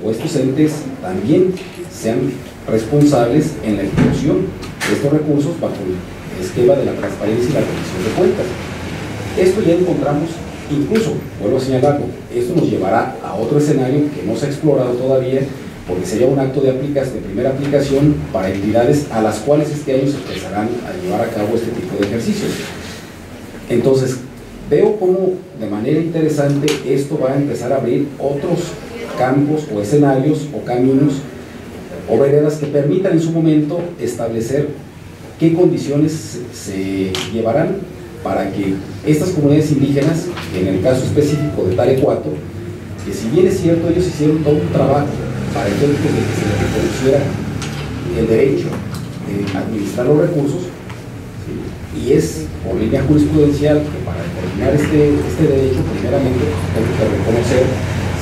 o estos entes también sean responsables en la ejecución de estos recursos bajo el esquema de la transparencia y la rendición de cuentas. Esto ya encontramos, incluso, vuelvo a señalarlo, esto nos llevará a otro escenario que no se ha explorado todavía, porque sería un acto de primera aplicación para entidades a las cuales este año se empezarán a llevar a cabo este tipo de ejercicios. Entonces, veo cómo de manera interesante esto va a empezar a abrir otros campos o escenarios o caminos o veredas que permitan en su momento establecer qué condiciones se llevarán para que estas comunidades indígenas, en el caso específico de Tarecuato, que si bien es cierto ellos hicieron todo un trabajo para efectos de que se les reconociera el derecho de administrar los recursos, ¿sí?, y es por línea jurisprudencial que para determinar este derecho primeramente tengo que reconocer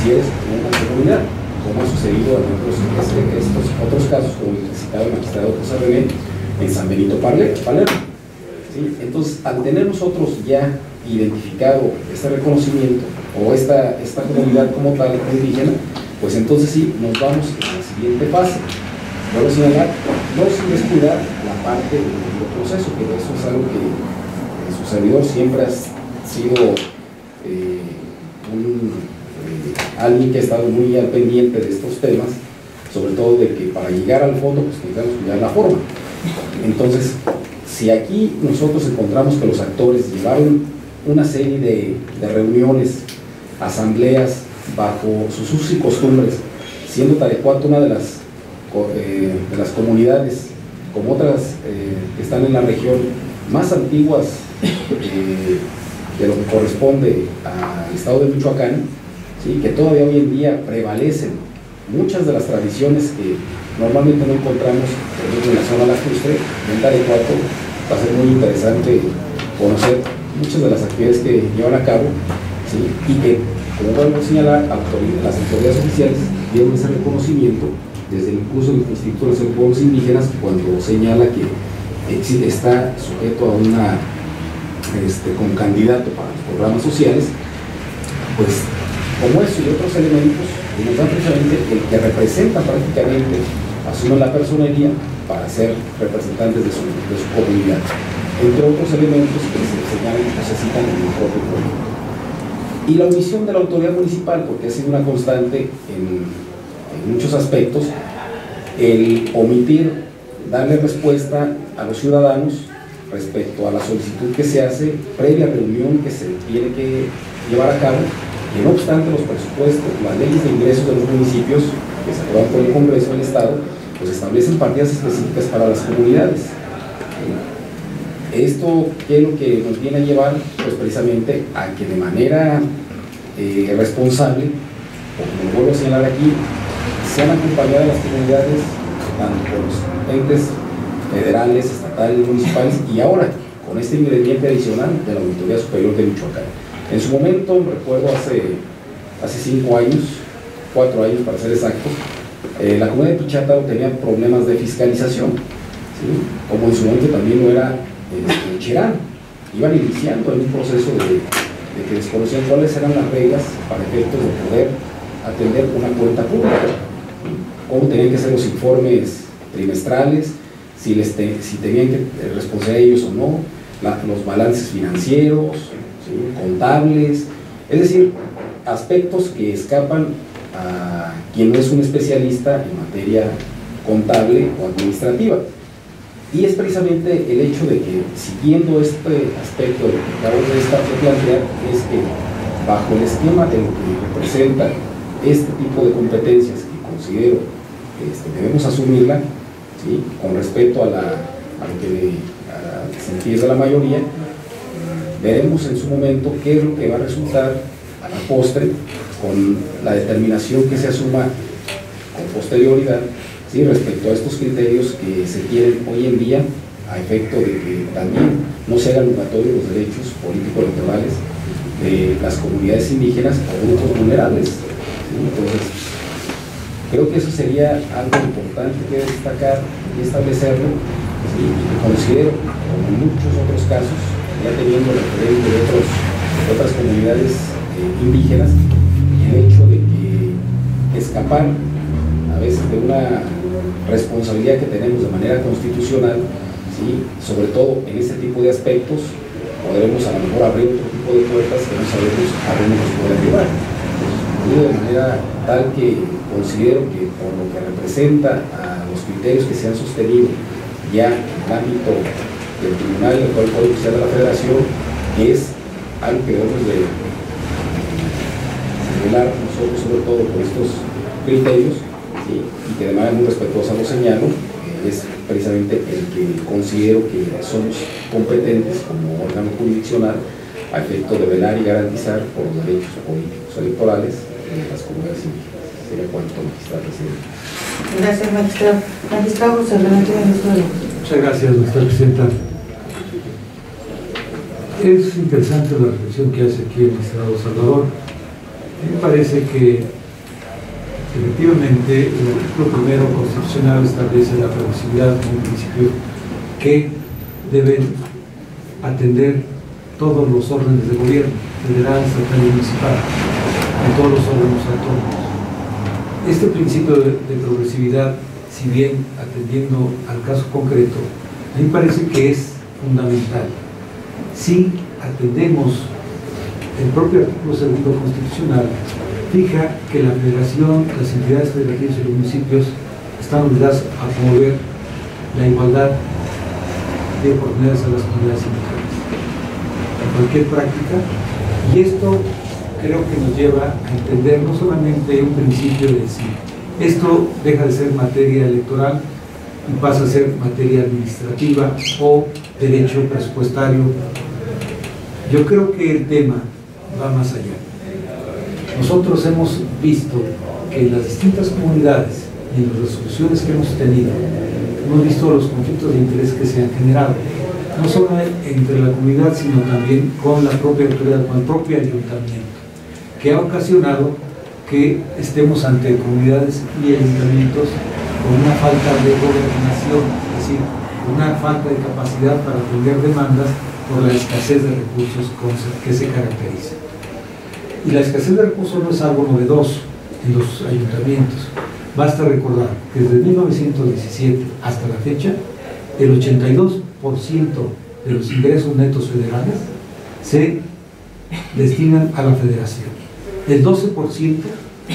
si eres una comunidad, como ha sucedido en estos otros casos, como el citado el magistrado José René en San Benito Palermo. ¿Sí? Entonces, al tener nosotros ya identificado este reconocimiento o esta comunidad como tal indígena, pues entonces sí nos vamos a la siguiente fase. Vuelvo a señalar, no sin descuidar la parte del proceso, que eso es algo que su servidor siempre ha sido alguien que ha estado muy al pendiente de estos temas, sobre todo de que para llegar al fondo pues tengamos que cuidar la forma. Entonces, si aquí nosotros encontramos que los actores llevaron una serie de reuniones, asambleas, bajo sus usos y costumbres, siendo Tarecuato una de las comunidades, como otras que están en la región, más antiguas de lo que corresponde al estado de Michoacán, ¿sí?, que todavía hoy en día prevalecen muchas de las tradiciones que normalmente no encontramos, por ejemplo, en la zona lacustre, en Tarecuato. Va a ser muy interesante conocer muchas de las actividades que llevan a cabo, ¿sí?, y que, como vuelvo a señalar, las autoridades oficiales dieron ese reconocimiento desde el curso del Instituto de Pueblos Indígenas, cuando señala que está sujeto a una como candidato para los programas sociales, pues como eso y otros elementos que nos dan precisamente el que representa prácticamente, asumen la personería para ser representantes de su comunidad, entre otros elementos que se señalan y se citan en el propio proyecto. Y la omisión de la autoridad municipal, porque ha sido una constante en en muchos aspectos, el omitir darle respuesta a los ciudadanos respecto a la solicitud que se hace previa reunión que se tiene que llevar a cabo, que no obstante los presupuestos, las leyes de ingresos de los municipios que se aprueban por el Congreso del Estado, pues establecen partidas específicas para las comunidades. Esto, ¿qué es lo que nos viene a llevar? Pues precisamente a que de manera responsable, o como vuelvo a señalar aquí, sean acompañadas las comunidades, tanto por los entes federales, estatales, municipales, y ahora con este ingrediente adicional de la Auditoría Superior de Michoacán. En su momento, recuerdo hace 5 años, 4 años para ser exactos, la comunidad de Pichátaro tenía problemas de fiscalización, ¿sí? Como en su momento también lo era Cherán. Iban iniciando en un proceso de que desconocían cuáles eran las reglas para efectos de poder atender una cuenta pública, cómo tenían que ser los informes trimestrales, si tenían que responder a ellos o no, los balances financieros, ¿sí? Contables, es decir, aspectos que escapan a quien no es un especialista en materia contable o administrativa. Y es precisamente el hecho de que, siguiendo este aspecto de lo que acabo de plantear, es que bajo el esquema de lo que representa este tipo de competencias que considero debemos asumirla, ¿sí? Con respecto a lo que se empieza la mayoría, veremos en su momento qué es lo que va a resultar a la postre con la determinación que se asuma con posterioridad, ¿sí? Respecto a estos criterios que se tienen hoy en día, a efecto de que también no se hagan obligatorios los derechos político-electorales de las comunidades indígenas o grupos vulnerables, ¿sí? Entonces, creo que eso sería algo importante que destacar y establecerlo, ¿sí? Y que considero, como en muchos otros casos, ya teniendo referente de otras comunidades indígenas, el hecho de que escapar a veces de una responsabilidad que tenemos de manera constitucional, ¿sí? Sobre todo en este tipo de aspectos, podremos a lo mejor abrir otro tipo de puertas que no sabemos a dónde nos pueden llevar. De manera tal que considero que por lo que representa a los criterios que se han sostenido ya en el ámbito del Tribunal Electoral Poder Judicial de la Federación, es algo que debemos de regular nosotros, sobre todo por estos criterios, ¿sí? Y que de manera muy respetuosa lo señalo, es precisamente el que considero que somos competentes como órgano jurisdiccional a efecto de velar y garantizar por los derechos políticos electorales de las comunidades indígenas. Sería cuanto, magistrado presidente. Gracias, magistrado. Magistrado José Renato Venezuela. Muchas gracias, magistrado presidenta. Es interesante la reflexión que hace aquí el magistrado Salvador. A mí me parece que efectivamente el artículo primero constitucional establece la progresividad como un principio que deben atender todos los órdenes de gobierno, federal, estatal y municipal, en todos los órganos autónomos. Este principio de progresividad, si bien atendiendo al caso concreto, a mí me parece que es fundamental. Si atendemos el propio artículo segundo constitucional, fija que la federación, las entidades federativas y los municipios están obligados a promover la igualdad de oportunidades a las comunidades indígenas en cualquier práctica, y esto creo que nos lleva a entender no solamente un principio de decir, esto deja de ser materia electoral y pasa a ser materia administrativa o derecho presupuestario. Yo creo que el tema va más allá. Nosotros hemos visto que en las distintas comunidades y en las resoluciones que hemos tenido, hemos visto los conflictos de interés que se han generado, no solo entre la comunidad, sino también con la propia autoridad, con el propio ayuntamiento, que ha ocasionado que estemos ante comunidades y ayuntamientos con una falta de gobernación, es decir, una falta de capacidad para atender demandas por la escasez de recursos que se caracteriza. Y la escasez de recursos no es algo novedoso en los ayuntamientos. Basta recordar que desde 1917 hasta la fecha, el 82% de los ingresos netos federales se destinan a la federación, el 12%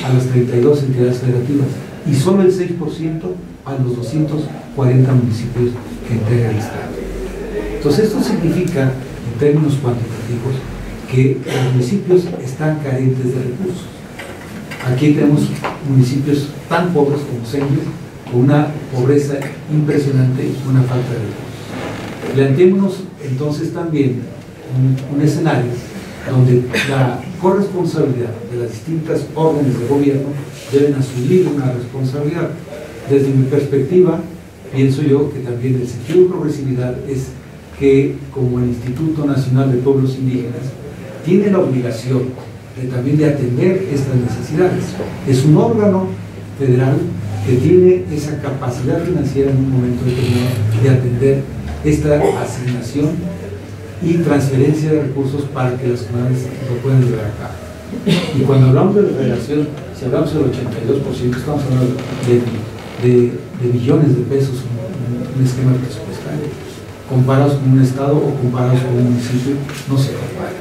a las 32 entidades federativas y solo el 6% a los 240 municipios que integra el Estado. Entonces esto significa, en términos cuantitativos, que los municipios están carentes de recursos. Aquí tenemos municipios tan pobres como Senio, con una pobreza impresionante y una falta de recursos. Planteémonos entonces también un escenario donde la corresponsabilidad de las distintas órdenes de gobierno deben asumir una responsabilidad. Desde mi perspectiva, pienso yo que también el sentido de progresividad es que, como el Instituto Nacional de Pueblos Indígenas, tiene la obligación también de atender estas necesidades. Es un órgano federal que tiene esa capacidad financiera en un momento determinado de atender esta asignación y transferencia de recursos para que las comunidades lo puedan llevar a cabo. Y cuando hablamos de la federación, si hablamos del 82%, estamos hablando de millones de pesos en un esquema presupuestario. Comparados con un estado o comparados con un municipio, no se compara.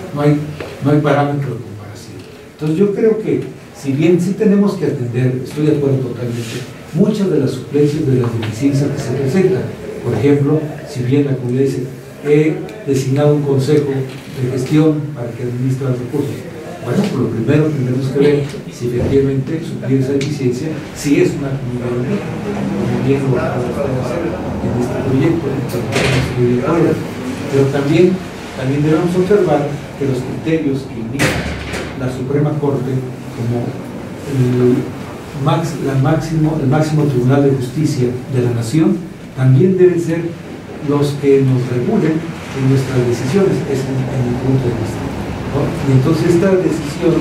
No hay parámetro de comparación. Entonces yo creo que, si bien sí tenemos que atender, estoy de acuerdo totalmente, muchas de las suplencias de las deficiencias que se presentan. Por ejemplo, si bien la comunidad dice, he designado un consejo de gestión para que administre los recursos. Bueno, por lo primero tendremos que ver si efectivamente suplir esa deficiencia, si es una comunidad única, como bien lo vamos a hacer en este proyecto, estoy de acuerdo. Pero también debemos observar que los criterios que indica la Suprema Corte como el máximo Tribunal de Justicia de la Nación también deben ser los que nos regulen en nuestras decisiones, es en mi punto de vista, ¿no? Y entonces esta decisión